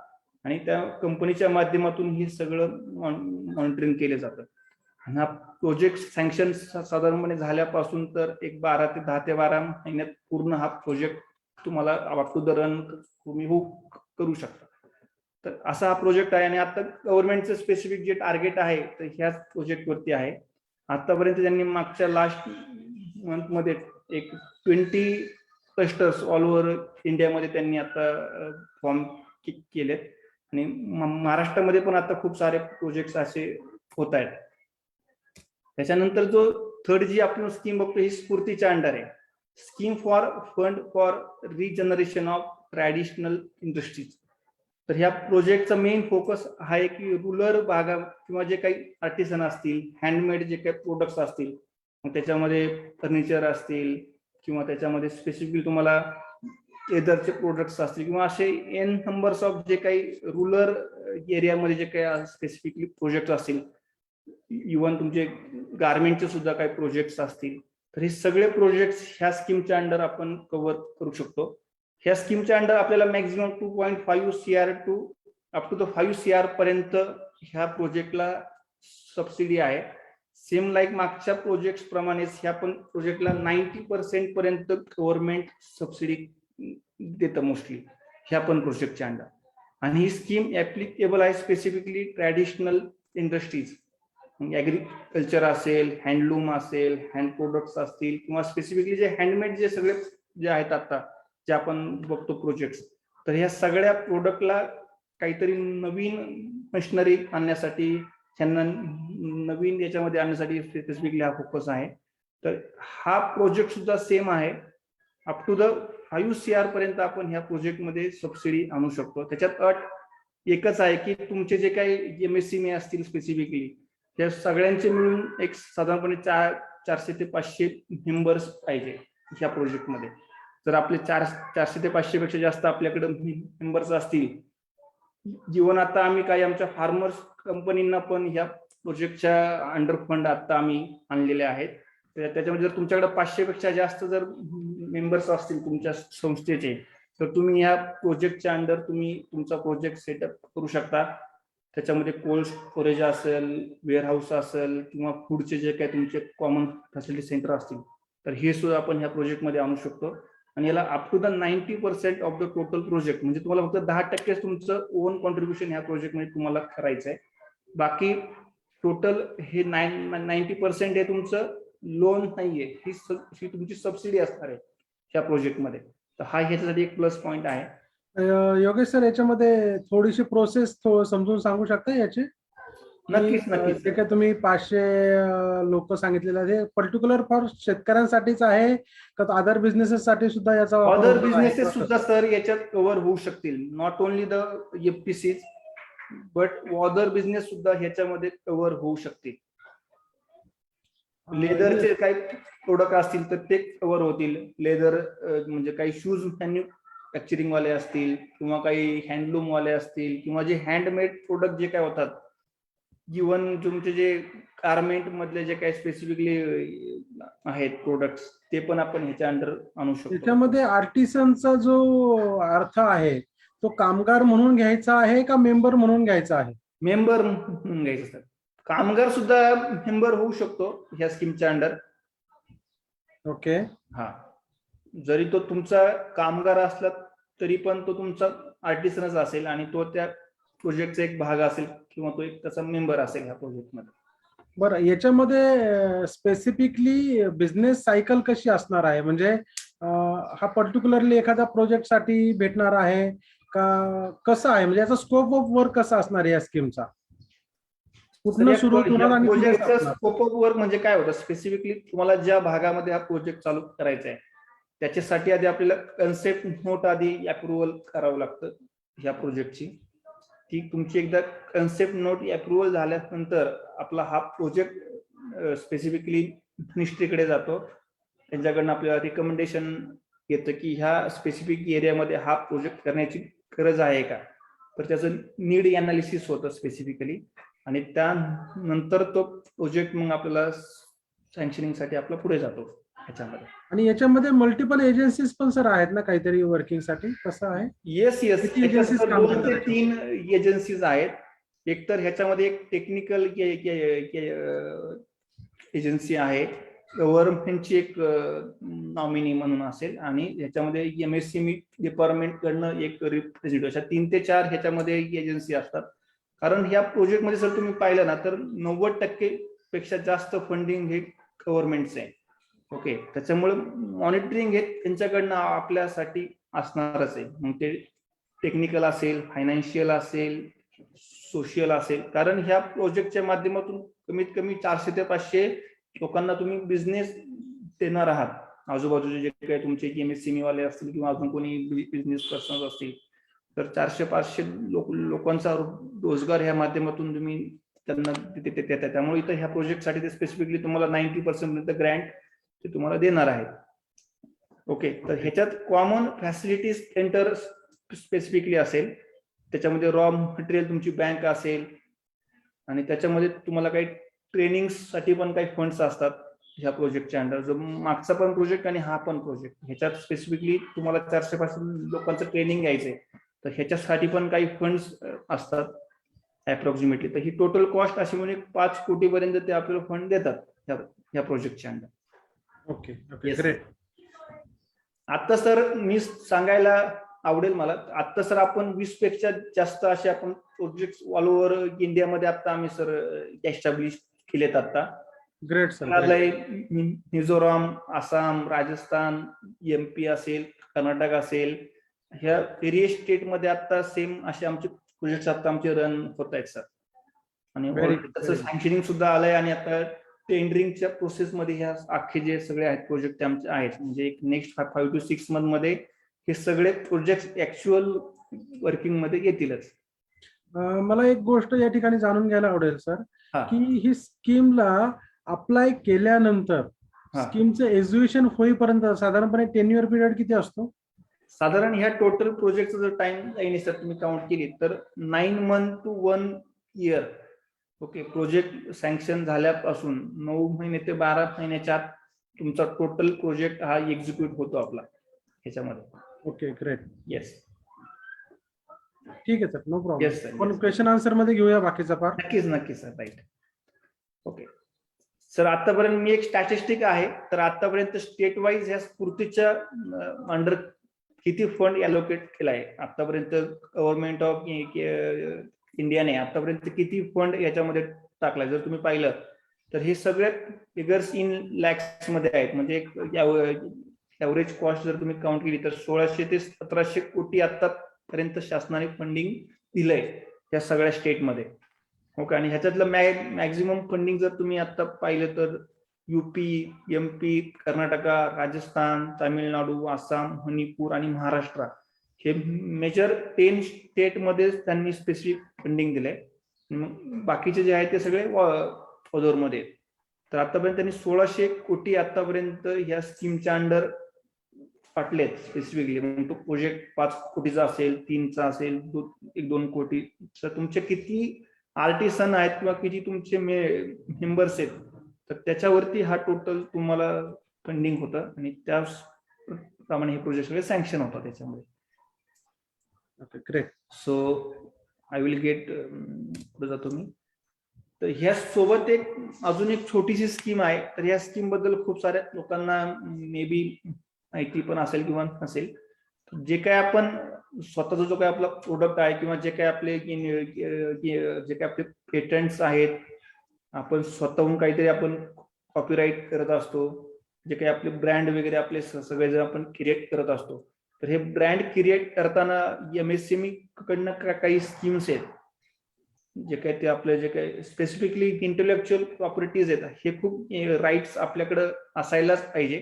आणि त्या कंपनीच्या माध्यमातून हे सगळं मॉनिटरिंग केलं जातं. आणि हा प्रोजेक्ट सँक्शन साधारणपणे झाल्यापासून तर एक 10 ते 12 महिन्यात पूर्ण हा प्रोजेक्ट तुम्हाला अप टू द रन तुम्ही करू शकता. तर असा हा प्रोजेक्ट आहे. आणि आता गव्हर्नमेंटचं स्पेसिफिक जे टार्गेट आहे तर ह्याच प्रोजेक्टवरती आहे. आतापर्यंत त्यांनी मागच्या लास्ट मंथमध्ये एक 20 क्लस्टर्स ऑल ओव्हर इंडियामध्ये त्यांनी आता फॉर्म केलेत आणि महाराष्ट्रामध्ये पण आता खूप सारे प्रोजेक्ट असे होत आहेत. त्याच्यानंतर जो थर्ड जी आपण स्कीम बघतो ही स्फूर्तीच्या अंडर आहे, scheme for fund for regeneration of traditional industries. तर ह्या प्रोजेक्टचा मेन फोकस आहे की रुरल भागा किंवा जे काही आर्टिसन असतील, हँडमेड जे काही प्रोडक्ट्स असतील, मग त्याच्यामध्ये फर्निचर असतील किंवा त्याच्यामध्ये स्पेसिफिकली तुम्हाला लेदरचे प्रोडक्ट्स असतील किंवा असे एन नंबर्स ऑफ जे काही रुरल एरियामध्ये जे काही स्पेसिफिकली प्रोजेक्ट असतील, इव्हन तुमचे गारमेंटचे सुद्धा काही प्रोजेक्ट्स असतील, तर हे सगळे प्रोजेक्ट्स ह्या स्कीमच्या अंडर आपण कव्हर करू शकतो. ह्या स्कीमच्या अंडर आपल्याला maximum 2.5 CR to up to the 5 CR पर्यंत ह्या प्रोजेक्टला सबसिडी आहे. सेम लाईक मागच्या प्रोजेक्ट प्रमाणेच ह्या पण प्रोजेक्टला 90% पर्यंत गव्हर्नमेंट सबसिडी देतं मोस्टली ह्या पण प्रोजेक्टच्या अंडर. आणि ही स्कीम ऍप्लिकेबल आहे स्पेसिफिकली ट्रॅडिशनल इंडस्ट्रीज, ऍग्रिकल्चर असेल, हँडलूम असेल, हँड प्रोडक्ट्स असतील किंवा स्पेसिफिकली जे हँडमेड जे सगळे जे आहेत आता जे आपण बघतो प्रोजेक्ट, तर ह्या सगळ्या प्रोडक्टला काहीतरी नवीन मशिनरी आणण्यासाठी, त्यांना नवीन याच्यामध्ये आणण्यासाठी स्पेसिफिकली हा फोकस आहे. तर हा प्रोजेक्ट सुद्धा सेम आहे. अप टू द 5 CR पर्यंत आपण ह्या प्रोजेक्टमध्ये सबसिडी आणू शकतो. त्याच्यात अट एकच आहे की तुमचे जे काही MSME असतील स्पेसिफिकली त्या सगळ्यांचे मिळून एक साधारणपणे 400 ते 500 मेंबर्स पाहिजे ह्या प्रोजेक्टमध्ये. जर आपले 400 ते 500 पेक्षा जास्त आपल्याकडे मेंबर्स असतील, जीवन आता आम्ही काही आमच्या फार्मर्स कंपनींना पण ह्या प्रोजेक्टच्या अंडर फंड आता आम्ही आणलेले आहेत. त्याच्यामध्ये जर तुमच्याकडे 500 पेक्षा जास्त जर मेंबर्स असतील तुमच्या संस्थेचे, तर तुम्ही ह्या प्रोजेक्टच्या अंडर तुम्ही तुमचा प्रोजेक्ट सेटअप करू शकता. त्याच्यामध्ये कोल्ड स्टोरेज असेल, वेअरहाऊस असेल किंवा फूडचे जे काही तुमचे कॉमन फॅसिलिटी सेंटर असतील, तर हे सुद्धा आपण ह्या प्रोजेक्टमध्ये आणू शकतो. आणि याला up to the 90% of the total project, म्हणजे तुम्हाला फक्त 10% तुमचं ओन कॉन्ट्रीब्युशन ह्या प्रोजेक्टमध्ये तुम्हाला करायचं आहे. बाकी टोटल हे 90% हे तुमचं लोन नाहीये, ही तुमची सबसिडी असणार आहे ह्या प्रोजेक्टमध्ये. तर हा ह्याच्यासाठी एक प्लस पॉईंट आहे. योगेश सर, याच्यामध्ये थोडीशी प्रोसेस समजून सांगू शकता याची? नक्कीच नक्कीच. जे काय तुम्ही 500 लोक सांगितलेलं आहे, पर्टिक्युलर फॉर शेतकऱ्यांसाठीच आहे का अदर बिझनेसेस साठी सुद्धा याचा अदर बिझनेसेस सुद्धा सर याच्यात कव्हर होऊ शकतील. Not only the FPCs but other business सुद्धा ह्याच्यामध्ये कव्हर होऊ शकतील. लेदरचे काही प्रोडक्ट असतील तर ते कव्हर होतील. लेदर म्हणजे काही शूज मॅन्युफॅक्चरिंग वाले असतील किंवा काही हँडलूम वाले असतील किंवा जे हँडमेड प्रोडक्ट जे काय होतात, इव्हन तुमचे जे गारमेंट मधले जे काही स्पेसिफिकली आहेत प्रोडक्ट्स, ते पण आपण ह्याच्या अंडर आणू शकतो. त्याच्यामध्ये आर्टिसनचा जो अर्थ आहे तो कामगार म्हणून घ्यायचा आहे का मेंबर म्हणून घ्यायचा आहे? मेंबर म्हणून घ्यायचं सर. कामगार सुद्धा मेंबर होऊ शकतो ह्या स्कीमच्या अंडर. ओके. हा, जरी तो तुमचा कामगार असला तरी पण तो तुमचा आर्टिसनच असेल आणि तो त्या प्रोजेक्टचा एक भाग असेल किंवा तो एक त्याचा मेंबर असेल ह्या प्रोजेक्टमध्ये. बरं, याच्यामध्ये स्पेसिफिकली बिझनेस सायकल कशी असणार आहे? म्हणजे हा पर्टिक्युलरली एखाद्या प्रोजेक्ट साठी भेटणार आहे का कसं आहे? म्हणजे याचा स्कोप ऑफ वर्क कसा असणार आहे या स्कीमचा? कुठनं सुरू होणार आणि प्रोजेक्टचा स्कोप ऑफ वर्क म्हणजे काय होतं, स्पेसिफिकली तुम्हाला ज्या भागामध्ये हा प्रोजेक्ट चालू करायचा आहे त्याच्यासाठी आधी आपल्याला कन्सेप्ट नोट आधी अप्रुव्हल करावं लागतं ह्या प्रोजेक्टची. ती तुमची एकदा कन्सेप्ट नोट अप्रुव्हल झाल्यानंतर आपला हा प्रोजेक्ट स्पेसिफिकली मिनिस्ट्रीकडे जातो. त्यांच्याकडनं आपल्याला रिकमेंडेशन येतं की ह्या स्पेसिफिक एरियामध्ये हा प्रोजेक्ट करण्याची गरज आहे का. तर त्याचं नीड अनालिसिस होतं स्पेसिफिकली आणि त्यानंतर तो प्रोजेक्ट मग आपल्याला सँक्शनिंगसाठी आपला पुढे जातो ह्याच्यामध्ये. आणि याच्यामध्ये मल्टिपल एजन्सीज पण सर आहेत ना काहीतरी वर्किंग साठी? कसं आहे? येस येस, 2 ते 3 एजन्सीज आहेत. एक तर ह्याच्यामध्ये एक टेक्निकल एजन्सी आहे, गव्हर्नमेंटची एक नॉमिनी म्हणून असेल, आणि ह्याच्यामध्ये MSME डिपार्टमेंट कडनं एक रिप्रेझेंटेटिव्ह, अशा 3 ते 4 ह्याच्यामध्ये एजन्सी असतात. कारण ह्या प्रोजेक्टमध्ये जर तुम्ही पाहिलं ना तर 90% पेक्षा जास्त फंडिंग हे गव्हर्नमेंटचं आहे. ओके, त्याच्यामुळे मॉनिटरिंग हे त्यांच्याकडनं आपल्यासाठी असणारच आहे. मग ते टेक्निकल असेल, फायनान्शियल असेल, सोशियल असेल. कारण ह्या प्रोजेक्टच्या माध्यमातून कमीत कमी 400 ते 500 लोकांना तुम्ही बिझनेस देणार आहात. आजूबाजूचे जे काही तुमचे MSME वाले असतील किंवा अजून कोणी बिझनेस पर्सन असतील तर 400-500 लोकांचा रोजगार ह्या माध्यमातून तुम्ही त्यांना तिथे देतात. त्यामुळे इथं ह्या प्रोजेक्टसाठी ते स्पेसिफिकली तुम्हाला 90% ग्रँट ते तुम्हाला देणार आहेत. ओके, तर ह्याच्यात कॉमन फॅसिलिटीज सेंटर स्पेसिफिकली असेल, त्याच्यामध्ये रॉ मटेरियल तुमची बँक असेल आणि त्याच्यामध्ये तुम्हाला काही ट्रेनिंगसाठी पण काही फंड्स असतात ह्या प्रोजेक्टच्या अंडर. जो मागचा पण प्रोजेक्ट आणि हा पण प्रोजेक्ट, ह्याच्यात स्पेसिफिकली तुम्हाला 400-500 लोकांचं ट्रेनिंग घ्यायचंय, तर ह्याच्यासाठी पण काही फंड्स असतात अप्रॉक्सिमेटली. तर ही टोटल कॉस्ट अशी म्हणजे 5 कोटीपर्यंत ते आपल्याला फंड देतात ह्या प्रोजेक्टच्या अंडर. Okay okay, great. आता सर मी सांगायला आवडेल मला, आता सर आपण 20 पेक्षा जास्त असे आपण प्रोजेक्ट ऑल ओव्हर इंडियामध्ये आता आम्ही सर एस्टॅब्लिश केलेत. आता great sir. Mizoram, Assam, Rajasthan, MP असेल, कर्नाटक असेल, ह्या व्हेरियस स्टेटमध्ये आता सेम असे आमचे प्रोजेक्ट आता आमचे रन होत आहेत सर. आणि त्याचं सँक्शनिंग सुद्धा आलंय आणि आता टेंडरिंगच्या प्रोसेसमध्ये ह्या अख्खे जे सगळे आहेत प्रोजेक्ट आमचे आहेत. म्हणजे एक नेक्स्ट 5 to 6 month मध्ये हे सगळे प्रोजेक्ट ऍक्च्युअल वर्किंग मध्ये येतीलच. मला एक गोष्ट या ठिकाणी जाणून घ्यायला आवडेल सर, की ही स्कीमला अप्लाय केल्यानंतर स्कीमचं एक्झिक्युशन होईपर्यंत साधारणपणे टेन्युअर पिरियड किती असतो? साधारण ह्या टोटल प्रोजेक्टचा जर टाइम लाईन सर तुम्ही काउंट केली तर 9 months to 1 year. Okay, project sanction झाल्यापासून 9 महिने ते 12 महिन्याच्या आत तुमचा टोटल प्रोजेक्ट हा एक्झिक्यूट होतो आपला ह्याच्यामध्ये. Okay, great. येस, ठीक आहे sir, no problem. Yes sir. पण क्वेश्चन आन्सर मध्ये घेऊया बाकीचा पार्ट. नक्कीच सर, राईट. ओके सर, आतापर्यंत मी एक स्टॅटिस्टिक आहे, तर आतापर्यंत स्टेट वाईज ह्या स्फूर्तीच्या अंडर किती फंड अलोकेट केला आहे आतापर्यंत गव्हर्नमेंट ऑफ इंडियाने आतापर्यंत किती फंड याच्यामध्ये टाकलाय जर तुम्ही पाहिलं तर हे सगळे फिगर्स इन लॅक्स मध्ये आहेत. म्हणजे ऍव्हरेज कॉस्ट जर तुम्ही काउंट केली तर 1600 ते 1700 कोटी आतापर्यंत शासनाने फंडिंग दिलंय या सगळ्या स्टेटमध्ये. ओके, आणि ह्याच्यातलं मॅक्झिमम फंडिंग जर तुम्ही आता पाहिलं तर UP, MP, कर्नाटका, राजस्थान, तामिळनाडू, आसाम, मणिपूर आणि महाराष्ट्र हे मेजर 10 स्टेट मध्ये त्यांनी स्पेसिफिक फंडिंग दिलंय. बाकीचे जे आहेत ते सगळे ऑदर मध्ये. तर आतापर्यंत त्यांनी 1600 कोटी आतापर्यंत ह्या स्कीमच्या अंडर पाटलेत स्पेसिफिकली. मग तो प्रोजेक्ट 5 कोटीचा असेल, 3चा असेल, 1-2 कोटी. तर तुमचे किती आर्टिसन आहेत किंवा किती तुमचे मेंबर्स आहेत तर त्याच्यावरती हा टोटल तुम्हाला फंडिंग होतं आणि त्याप्रमाणे हे प्रोजेक्ट सगळे सँक्शन होतात त्याच्यामध्ये. Okay, great. So I will get पुढे जातो मी. तर ह्या सोबत एक अजून एक छोटीशी स्कीम आहे. तर या स्कीम बद्दल खूप साऱ्या लोकांना मे बी माहिती पण असेल किंवा नसेल. जे काय आपण स्वतःचा जो काय आपला प्रोडक्ट आहे किंवा जे काय आपले पेटंट्स आहेत, आपण स्वतःहून काहीतरी आपण कॉपीराईट करत असतो, जे काही आपले ब्रँड वगैरे आपले सगळे जर आपण क्रिएट करत असतो, तर हे ब्रँड क्रिएट करताना MSME कडनं काही स्कीम्स आहेत जे काही ते आपले जे काही स्पेसिफिकली इंटेलेक्च्युअल प्रॉपर्टीज आहेत हे खूप राईट्स आपल्याकडे असायलाच पाहिजे.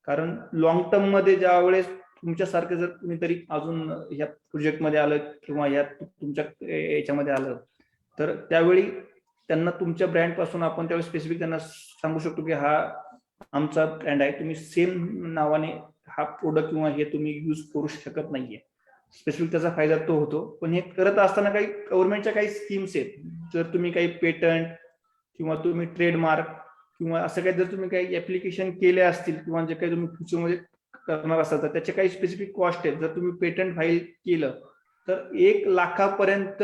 कारण लॉंग टर्म मध्ये ज्या वेळेस तुमच्यासारखे जर कुणीतरी अजून ह्या प्रोजेक्टमध्ये आलं किंवा ह्या तुमच्या याच्यामध्ये आलं तर त्यावेळी त्यांना तुमच्या ब्रँड पासून आपण त्यावेळी स्पेसिफिक त्यांना सांगू शकतो की हा आमचा ब्रँड आहे, तुम्ही सेम नावाने हा प्रोडक्ट किंवा हे तुम्ही यूज करू शकत नाहीये. स्पेसिफिक त्याचा फायदा तो होतो. पण हे करत असताना काही गव्हर्नमेंटच्या काही स्कीम्स आहेत. जर तुम्ही काही पेटंट किंवा तुम्ही ट्रेडमार्क किंवा असं काही जर तुम्ही काही ऍप्लिकेशन केले असतील किंवा जे काही तुम्ही फ्युचरमध्ये करणार असाल तर त्याचे काही स्पेसिफिक कॉस्ट आहेत. जर तुम्ही पेटंट फाईल केलं तर 1 लाखापर्यंत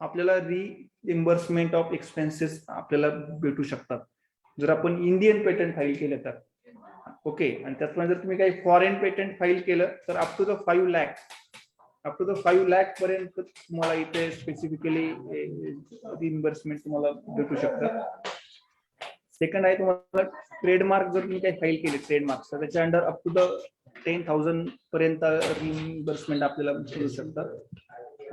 आपल्याला रिइम्बर्समेंट ऑफ एक्सपेन्सेस आपल्याला भेटू शकतात जर आपण इंडियन पेटंट फाईल केलं तर. ओके, आणि त्याचप्रमाणे जर तुम्ही काही फॉरेन पेटंट फाईल केलं तर अप टू द 5 लाख पर्यंत तुम्हाला इथे स्पेसिफिकली रिइम्बर्समेंट तुम्हाला भेटू शकतं. सेकंड आहे तुम्हाला ट्रेडमार्क जर तुम्ही काही फाईल केले ट्रेडमार्क तर त्याच्या अंडर अप टू द 10,000 पर्यंत रिइम्बर्समेंट आपल्याला मिळू शकतं.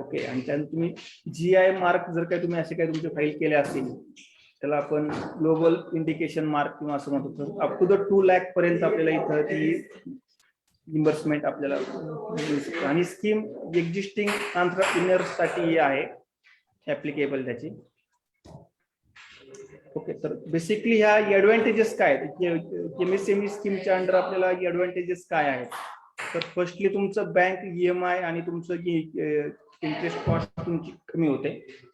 ओके, आणि त्यानंतर तुम्ही GI मार्क जर काही तुम्ही असे काही तुमचे फाईल केले असतील त्याला आपण ग्लोबल इंडिकेशन मार्क किंवा असं म्हणतो तर अप टू द 2 लाख पर्यंत आपल्याला इथं ती रिम्बर्समेंट आपल्याला मिळू शकतं. आणि स्कीम एक्झिस्टिंग एंटरप्रेन्युअर्ससाठी आहे ऍप्लिकेबल त्याची. ओके, तर बेसिकली ह्या ऍडव्हान्टेजेस काय आहेत एमएसएमई स्कीमच्या अंडर आपल्याला ऍडव्हान्टेजेस काय आहेत? तर फर्स्टली तुमचं बँक ईएमआय आणि तुमचं इंटरेस्ट कॉस्ट तुमची कमी होते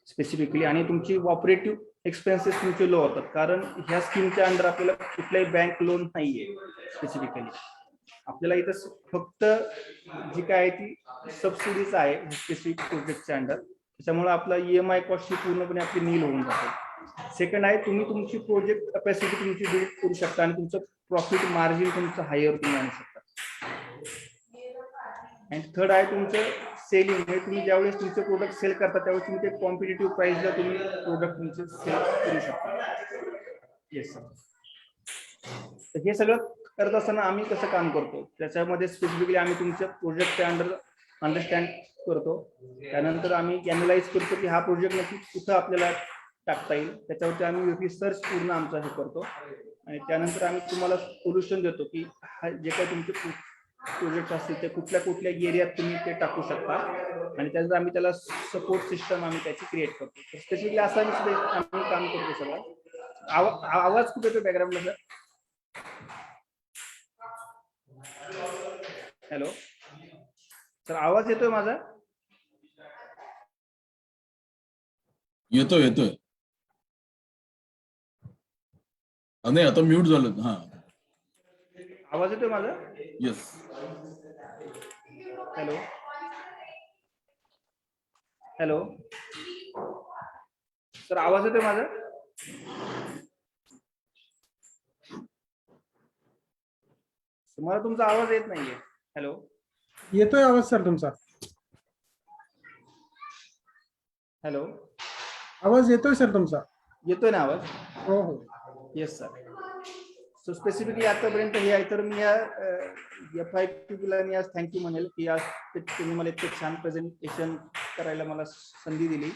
स्पेसिफिकली, आणि तुमची ऑपरेटिव्ह एक्सपेन्सेस तुमचे लो होतात, कारण ह्या स्कीमच्या अंडर आपल्याला कुठलाही बँक लोन नाहीये स्पेसिफिकली. आपल्याला इथं फक्त जी काय आहे ती सबसिडीज आहे स्पेसिफिक प्रोजेक्टच्या अंडर, त्याच्यामुळे आपला ईएमआय कॉस्ट ही पूर्णपणे आपली नील होऊन जाते. सेकंड आहे, तुम्ही तुमची प्रोजेक्ट कॅपॅसिटी तुमची बिल्ड करू शकता आणि तुमचं प्रॉफिट मार्जिन तुमचं हायर तुम्ही आणू शकता. आणि थर्ड आहे तुमचं सेलिंग, म्हणजे तुम्ही ज्यावेळेस तुमचे प्रोडक्ट सेल करता त्यावेळेस तुम्ही ते कॉम्पिटेटिव्ह प्राइसला तुम्ही प्रोडक्ट तुमचे सेल करू शकता. Yes sir. तर हे सगळं करत असताना आम्ही कसं काम करतो त्याच्यामध्ये स्पेसिफिकली आम्ही तुमच्या प्रोजेक्टच्या अंडर अंडरस्टँड करतो. त्यानंतर आम्ही अॅनलाइज करतो की हा प्रोजेक्ट नक्की कुठं आपल्याला टाकता येईल, त्याच्यावरती आम्ही रिसर्च पूर्ण आमचा हे करतो. आणि त्यानंतर आम्ही तुम्हाला सोल्युशन देतो की जे काही तुमचे प्रोजेक्ट असतील ते कुठल्या कुठल्या एरियात तुम्ही ते टाकू शकता, आणि त्यानंतर आम्ही त्याला सपोर्ट सिस्टम आम्ही त्याची क्रिएट करतो. स्पेसिफिकली असं आम्ही काम करतो सगळं. आवाज कुठे येतो बॅकग्राऊंडला सर? हॅलो सर, आवाज येतोय माझा? येतोय. नाही, आता म्यूट झालं. हा, आवाज येतोय माझा? येस. हॅलो हॅलो सर, आवाज येतोय माझा? मला तुमचा आवाज येत नाहीये. हॅलो, येतोय आवाज सर तुमचा? हॅलो, आवाज येतोय सर तुमचा? येतोय ना आवाज? हो हो. Yes sir. सो स्पेसिफिकली आतापर्यंत हे आहे, तर मी या FIPला मी आज थँक्यू म्हणेल की आज तुम्ही मला इतकं छान प्रेझेंटेशन करायला मला संधी दिली.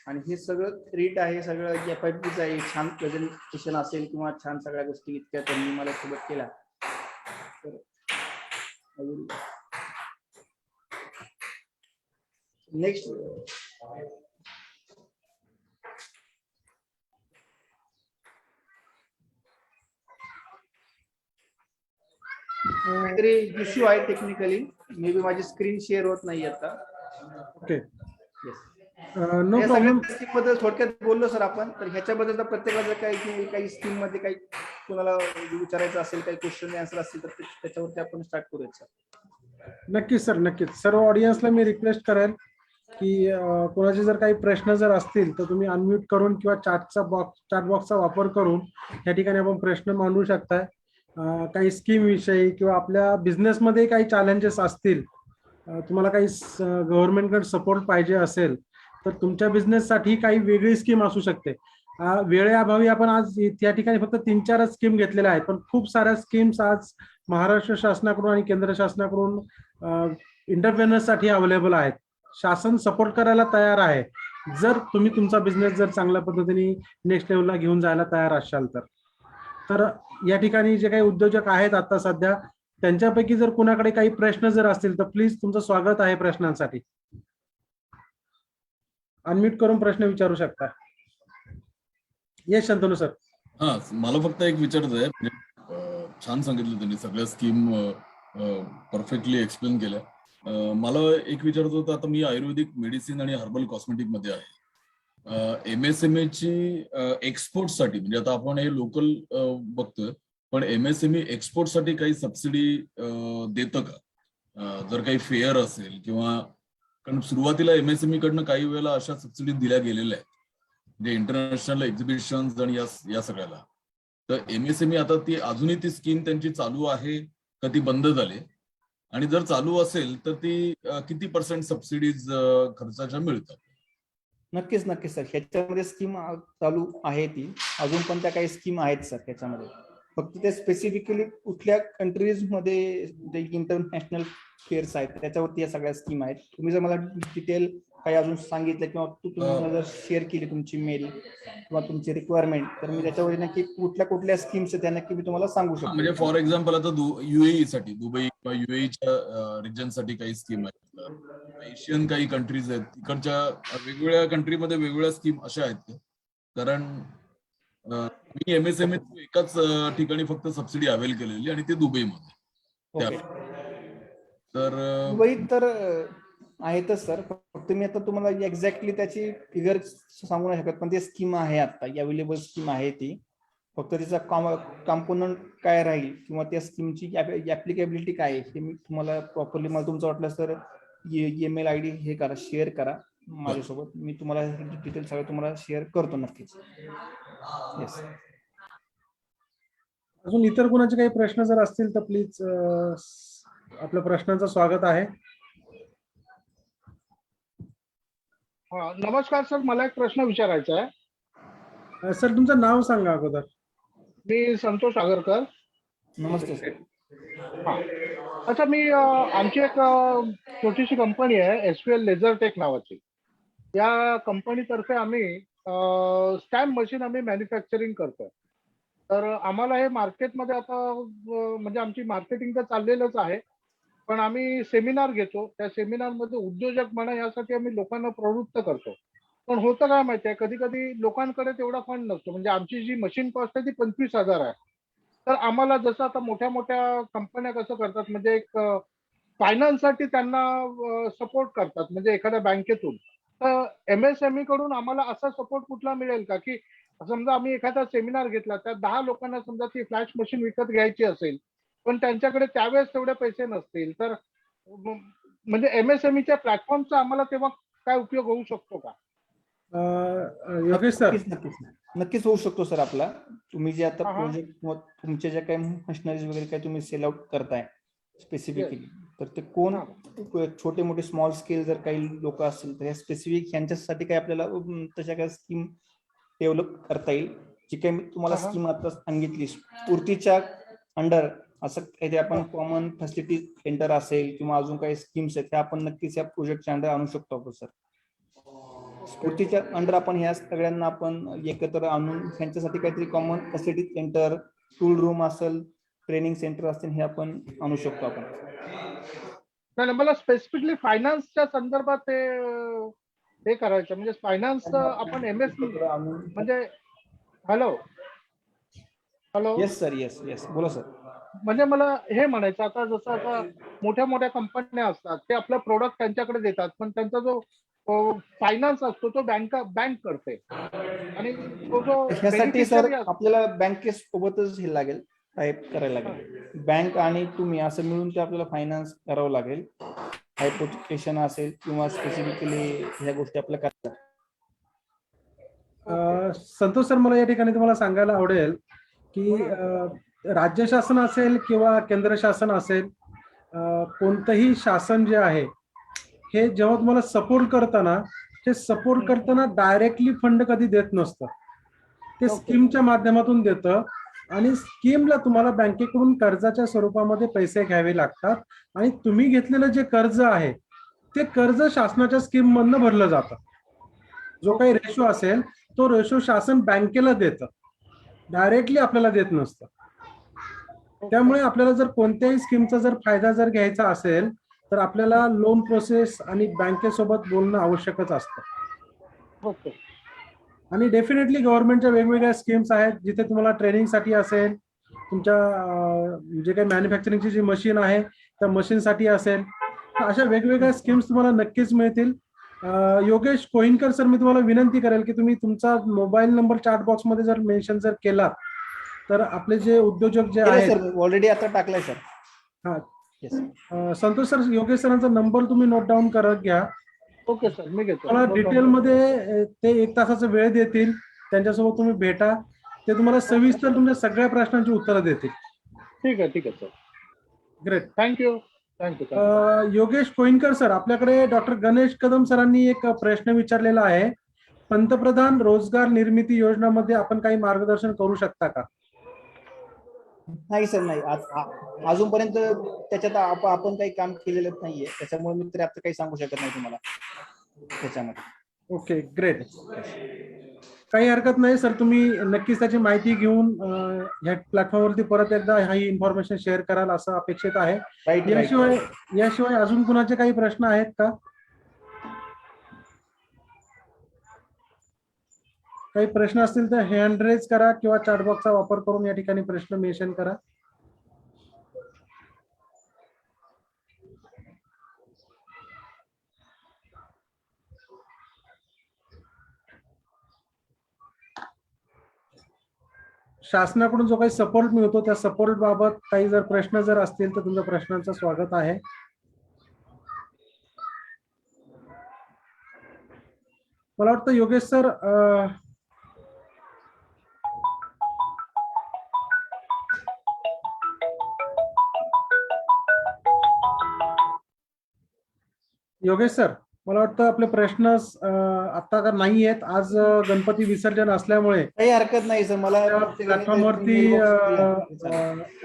आणि हे सगळं रीट आहे, सगळं FIPचं आहे. छान प्रेझेंटेशन असेल किंवा छान सगळ्या गोष्टी इतक्या त्यांनी मला सोबत केल्या. नेक्स्ट काहीतरी इश्यू आहे टेक्निकली, मे बी माझी स्क्रीन शेअर होत नाही आता. ओके, नो या प्रॉब्लेम. सगळ्या स्कीम बद्दल थोडक्यात बोललो सर आपण. तर ह्याच्याबद्दल प्रत्येकाचं काही स्कीम मध्ये काही कोणाला विचारायचं असेल, काही क्वेश्चन आन्सर असतील तर त्याच्यावरती आपण स्टार्ट करूया सर. नक्कीच सर, नक्कीच. सर्व ऑडियन्सला मी रिक्वेस्ट करेन की कोणाचे जर काही प्रश्न जर असतील तर तुम्ही अनम्यूट करून किंवा चॅट बॉक्सचा वापर करून या ठिकाणी आपण प्रश्न मांडू शकताय. काही स्कीम विषयी किंवा आपल्या बिझनेसमध्ये काही चॅलेंजेस असतील, तुम्हाला काही गव्हर्नमेंटकडे सपोर्ट पाहिजे असेल तर तुमच्या बिझनेससाठी काही वेगळी स्कीम असू शकते. वेळेअभावी आपण आज या ठिकाणी फक्त 3-4 स्कीम घेतलेल्या आहेत, पण खूप साऱ्या स्कीम्स आज महाराष्ट्र शासनाकडून आणि केंद्र शासनाकडून एंटरप्रेन्युअर्ससाठी अवेलेबल आहेत. शासन सपोर्ट करायला तयार आहे, जर तुम्ही तुमचा बिझनेस जर चांगल्या पद्धतीने नेक्स्ट लेवलला घेऊन जायला तयार असाल तर. तर या ठिकाणी जे काही उद्योजक आहेत आता सध्या, त्यांच्यापैकी जर कुणाकडे काही प्रश्न जर असतील तर प्लीज तुमचं स्वागत आहे प्रश्नांसाठी. अनम्यूट करून प्रश्न विचारू शकता. Yes Shantanu sir. हा, मला फक्त एक विचारायचं आहे. छान सांगितलं त्यांनी, सगळ्या स्कीम परफेक्टली एक्सप्लेन केल्या. मला एक विचारायचं होतं, आता मी आयुर्वेदिक मेडिसिन आणि हर्बल कॉस्मेटिक मध्ये आहे. MSME ची एक्सपोर्टसाठी, म्हणजे आता आपण हे लोकल बघतोय, पण MSME एक्सपोर्टसाठी काही सबसिडी देतं का? जर काही फेअर असेल किंवा, कारण सुरुवातीला MSME कडनं काही वेळेला अशा सबसिडी दिल्या गेलेल्या आहेत, म्हणजे इंटरनॅशनल एक्झिबिशन आणि या सगळ्याला. तर MSME आता ती अजूनही ती स्कीम त्यांची चालू आहे का ती बंद झाली? आणि जर चालू असेल तर ती किती % सबसिडीज खर्चाच्या मिळतात? नक्कीच सर, ह्याच्यामध्ये स्कीम चालू आहे ती अजून पण, त्या काही स्कीम आहेत सर ह्याच्यामध्ये. फक्त ते स्पेसिफिकली कुठल्या कंट्रीज मध्ये जे इंटरनॅशनल फेअर्स आहेत त्याच्यावरती या सगळ्या स्कीम आहेत. तुम्ही जर मला डिटेल काही अजून सांगितलं किंवा तुम्ही जर शेअर केली तुमची मेल किंवा तुमची रिक्वायरमेंट, तर मी त्याच्यावर नक्की कुठल्या स्कीम्स आहेत त्या नक्की मी तुम्हाला सांगू म्हणजे शकतो. फॉर एक्झाम्पल आता युएई साठी, दुबई किंवा युएईच्या रिजन साठी काही स्कीम आहेत, एशियन काही कंट्रीज आहेत, तिकडच्या वेगवेगळ्या कंट्रीमध्ये वेगवेगळ्या स्कीम अशा आहेत का? कारण मी एमएसएमई एकाच ठिकाणी फक्त सबसिडी अवेल केलेली आणि ते दुबईमध्ये. ओके. तर दुबईत तर आहेतच सर, फक्त मी आता तुम्हाला एक्झॅक्टली त्याची फिगर सांगू नाही शकत, पण ती स्कीम आहे आता अवेलेबल स्कीम आहे ती. फक्त त्याचा कॉम्पोनंट काय राहील किंवा त्या स्कीमची ऍप्लिकेबिलिटी काय आहे हे मी तुम्हाला प्रॉपरली, मला तुमचं वाटलं सर ईमेल आयडी हे करा, शेअर करा माझ्यासोबत, मी तुम्हाला डिटेल सगळं तुम्हाला शेअर करतो नक्कीच. येस. अजून इतर कोणाचे काही प्रश्न जर असतील तर प्लीज आपल्या प्रश्नांचं स्वागत आहे. नमस्कार सर, मला एक प्रश्न विचारायचा आहे. सर तुमचं नाव सांगा अगोदर. मी संतोष आगरकर. नमस्ते सर. अच्छा, मी आमची एक छोटीशी कंपनी आहे SPL लेझर टेक नावाची. या कंपनीतर्फे आम्ही स्टॅम्प मशीन आम्ही मॅन्युफॅक्चरिंग करतोय. तर आम्हाला हे मार्केटमध्ये आता म्हणजे आमची मार्केटिंग तर चाललेलंच आहे, पण आम्ही सेमिनार घेतो. त्या सेमिनारमध्ये उद्योजक म्हणा यासाठी आम्ही लोकांना प्रवृत्त करतो. पण होतं काय माहितीये, कधी कधी लोकांकडे तेवढा फंड नसतो. म्हणजे आमची जी मशीन कॉस्ट आहे ती 25,000 आहे. तर आम्हाला जसं आता मोठ्या मोठ्या कंपन्या कसं करतात, म्हणजे एक फायनान्ससाठी त्यांना सपोर्ट करतात, म्हणजे एखाद्या बँकेतून. तर MSME कडून आम्हाला असा सपोर्ट कुठला मिळेल का, की समजा आम्ही एखादा सेमिनार घेतला, त्या 10 लोकांना समजा ती फ्लॅश मशीन विकत घ्यायची असेल, पण त्यांच्याकडे त्यावेळेस तेवढे पैसे नसतील, तर म्हणजे MSMEच्या प्लॅटफॉर्मचा आम्हाला तेव्हा काय उपयोग होऊ शकतो का? योगेश सर. नक्कीच होऊ शकतो सर. आपला तुम्ही जे आता हा. प्रोजेक्ट किंवा तुमचे जे काही मशिनरीज वगैरे काही तुम्ही सेल आउट करताय स्पेसिफिकली, तर ते कोण छोटे मोठे स्मॉल स्केल जर काही लोक असतील तर या स्पेसिफिक यांच्यासाठी काही आपल्याला तशा काही स्कीम डेव्हलप करता येईल. जी काही मी तुम्हाला स्कीम आता सांगितली स्फूर्तीच्या अंडर असं काहीतरी आपण कॉमन फॅसिलिटी सेंटर असेल किंवा अजून काही स्कीम्स आहेत त्या आपण नक्कीच या प्रोजेक्टच्या अंडर आणू शकतो आपण सर. स्फूर्तीच्या अंडर आपण ह्या सगळ्यांना आपण एकत्र आणून ह्यांच्यासाठी काहीतरी common facility centre, tool room असेल, ट्रेनिंग सेंटर असतील, हे आपण आणू शकतो आपण. नाही, मला स्पेसिफिकली फायनान्सच्या संदर्भात हे करायचं, म्हणजे फायनान्स आपण MSME म्हणजे हॅलो. Yes sir. येस बोला सर. म्हणजे मला हे म्हणायचं, आता जसं आता मोठ्या मोठ्या कंपन्या असतात, ते आपलं प्रोडक्ट त्यांच्याकडे देतात, पण त्यांचा जो फायनान्स असतो तो बँक करते. आणि तो जो ह्यासाठी सर आपल्याला बँकेसोबतच हे लागेल, टाईप करायला लागेल. बँक आणि तुम्ही असं मिळून ते आपल्याला फायनान्स करावं लागेल. हायपोथिकेशन असेल किंवा स्पेसिफिकली ह्या गोष्टी आपल्या करतात. संतोष सर, मला या ठिकाणी तुम्हाला सांगायला आवडेल की राज्य शासन असेल किंवा केंद्र शासन असेल, कोणतंही शासन जे आहे हे जेव्हा तुम्हाला सपोर्ट करताना, ते सपोर्ट करताना डायरेक्टली फंड कधी देत नसतं. ते स्कीमच्या माध्यमातून देतं आणि स्कीमला तुम्हाला बँकेकडून कर्जाच्या स्वरूपामध्ये पैसे घ्यावे लागतात आणि तुम्ही घेतलेलं जे कर्ज आहे ते कर्ज शासनाच्या स्कीम मधनं भरलं जातं. जो काही रेशो असेल तो रेशो शासन बँकेला देतं, डायरेक्टली आपल्याला देत नसतं. त्यामुळे आपल्याला जर कोणत्याही स्कीमचा जर फायदा जर घ्यायचा असेल तर आपल्याला लोन प्रोसेस आणि बँकेसोबत बोलणं आवश्यकच असतं. आणि डेफिनेटली गव्हर्नमेंटच्या वेगवेगळ्या स्कीम्स आहेत जिथे तुम्हाला ट्रेनिंगसाठी असेल, तुमच्या जे काही मॅन्युफॅक्चरिंगची जी मशीन आहे त्या मशीनसाठी असेल, अशा वेगवेगळ्या स्कीम्स तुम्हाला नक्कीच मिळतील. योगेश कोहिनकर सर, मी तुम्हाला विनंती करेल की तुम्ही तुमचा मोबाईल नंबर चॅट बॉक्स मध्ये जर मेन्शन जर केला तर आपले जे उद्योजक जे आहेत, ऑलरेडी आता टाकलाय सर. हा, संतोष सर, योगेश सरांचा नंबर तुम्ही नोट डाऊन करत घ्या. ओके सर, मी घेतो. तुम्हाला डिटेलमध्ये ते 1 तासाचा वेळ देतील, त्यांच्यासोबत तुम्ही भेटा, ते तुम्हाला सविस्तर तुमच्या सगळ्या प्रश्नांची उत्तरं देतील. ठीक आहे sir. Great, thank you. Yogesh Kohinkar sir, आपल्याकडे डॉक्टर गणेश कदम सरांनी एक प्रश्न विचारलेला आहे. पंतप्रधान रोजगार निर्मिती योजनामध्ये आपण काही मार्गदर्शन करू शकता का? नाही सर, नाही. अजूनपर्यंत त्याच्यात आपण काही काम केलेलं नाहीये, त्याच्यामुळे मी तर आता काही सांगू शकत नाही तुम्हाला. त्याच्यामध्ये. Okay, great. काही हरकत नाही सर, तुम्ही नक्कीच त्याची माहिती घेऊन ह्या प्लॅटफॉर्मवरती परत एकदा ही इन्फॉर्मेशन शेअर कराल असं अपेक्षित आहे. राईट. याशिवाय अजून कुणाचे काही प्रश्न आहेत का? काही प्रश्न असतील तर हँड रेज करा किंवा चॅटबॉक्सचा वापर करून या ठिकाणी प्रश्न मेन्शन करा. शासनाकडून जो काही सपोर्ट मिळतो त्या सपोर्ट बाबत काही जर प्रश्न जर असतील तर तुमच्या प्रश्नांचं स्वागत आहे. मला वाटतं योगेश सर मला वाटतं आपले प्रश्न आता का नाही आहेत. आज गणपती विसर्जन असल्यामुळे काही हरकत नाही सर. मला प्लॅटफॉर्मवरती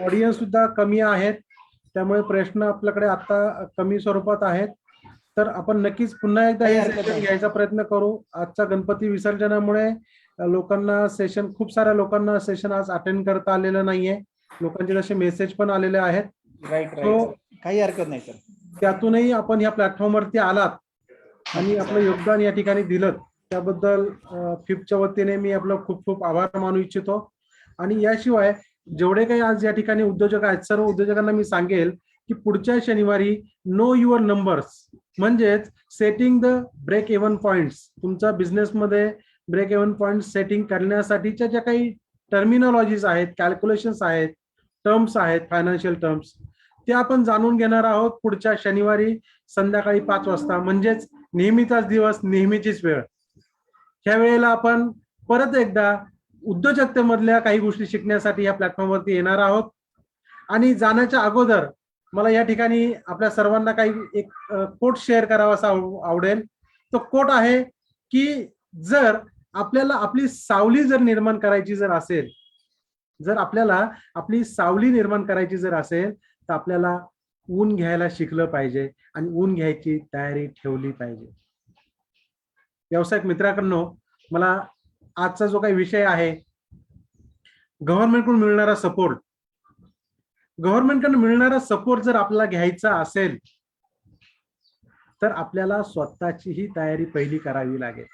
ऑडियन्स सुद्धा कमी आहेत, त्यामुळे प्रश्न आपल्याकडे आता कमी स्वरूपात आहेत. तर आपण नक्कीच पुन्हा एकदा हे सेशन घ्यायचा प्रयत्न करू. आजच्या गणपती विसर्जनामुळे खूप साऱ्या लोकांना सेशन आज अटेंड करता आलेलं नाहीये. लोकांचे जसे मेसेज पण आलेले आहेत. राईट. काही हरकत नाही सर. त्यातूनही आपण ह्या प्लॅटफॉर्मवरती आलात आणि आपलं योगदान या ठिकाणी दिलं त्याबद्दल फिपच्या वतीने मी आपलं खूप खूप आभार मानू इच्छितो. आणि याशिवाय जेवढे काही आज या ठिकाणी उद्योजक आहेत, सर्व उद्योजकांना मी सांगेल की पुढच्या शनिवारी नो युअर नंबर्स म्हणजेच setting the break even points, तुमच्या बिझनेसमध्ये ब्रेक इव्हन पॉइंट सेटिंग करण्यासाठीच्या ज्या काही टर्मिनॉलॉजीज आहेत, कॅल्क्युलेशन्स आहेत, टर्म्स आहेत, फायनान्शियल टर्म्स, ते आपण जाणून घेणार आहोत पुढच्या शनिवारी संध्याकाळी 5 वाजता. म्हणजेच नेहमीचाच दिवस, नेहमीचीच वेळ. ह्या वेळेला आपण परत एकदा उद्योजकतेमधल्या काही गोष्टी शिकण्यासाठी या प्लॅटफॉर्मवरती येणार आहोत. आणि जाण्याच्या अगोदर मला या ठिकाणी आपल्या सर्वांना काही एक कोट शेअर करावा असा आवडेल. तो कोट आहे की जर आपल्याला आपली सावली जर निर्माण करायची जर असेल, जर आपल्याला आपली सावली निर्माण करायची जर असेल तर आपल्याला ऊन घ्यायला शिकलं पाहिजे आणि ऊन घ्यायची तयारी ठेवली पाहिजे. व्यावसायिक मित्रांनो, मला आजचा जो काही विषय आहे गव्हर्नमेंटकडून मिळणारा सपोर्ट, गव्हर्नमेंटकडून मिळणारा सपोर्ट जर आपल्याला घ्यायचा असेल तर आपल्याला स्वतःचीही तयारी पहिली करावी लागेल.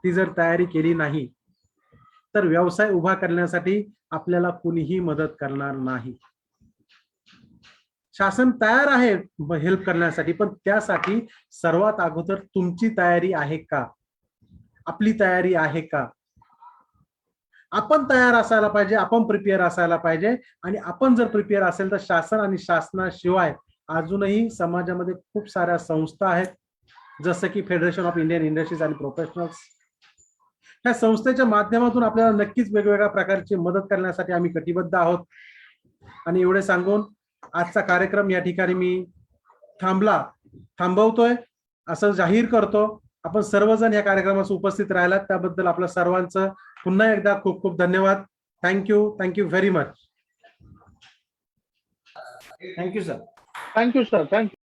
ती जर तयारी केली नाही तर व्यवसाय उभा करण्यासाठी आपल्याला कुणीही मदत करणार नाही. शासन तयार आहे हेल्प करण्यासाठी, पण त्यासाठी सर्वात अगोदर तुमची तयारी आहे का, आपली तयारी आहे का? आपण तयार असायला पाहिजे, आपण प्रिपेअर असायला पाहिजे. आणि आपण जर प्रिपेअर असेल तर शासन आणि शासनाशिवाय अजूनही समाजामध्ये खूप साऱ्या संस्था आहेत, जसं की federation of Indian industries and professionals. ह्या संस्थेच्या माध्यमातून आपल्याला नक्कीच वेगवेगळ्या प्रकारची मदत करण्यासाठी आम्ही कटिबद्ध आहोत. आणि एवढे सांगून आजचा कार्यक्रम या ठिकाणी मी थांबवतोय असं जाहीर करतो. आपण सर्वजण या कार्यक्रमास उपस्थित राहिलात त्याबद्दल आपल्या सर्वांचं पुन्हा एकदा खूप खूप धन्यवाद. Thank you very much. Thank you sir. Thank you sir. Thank you.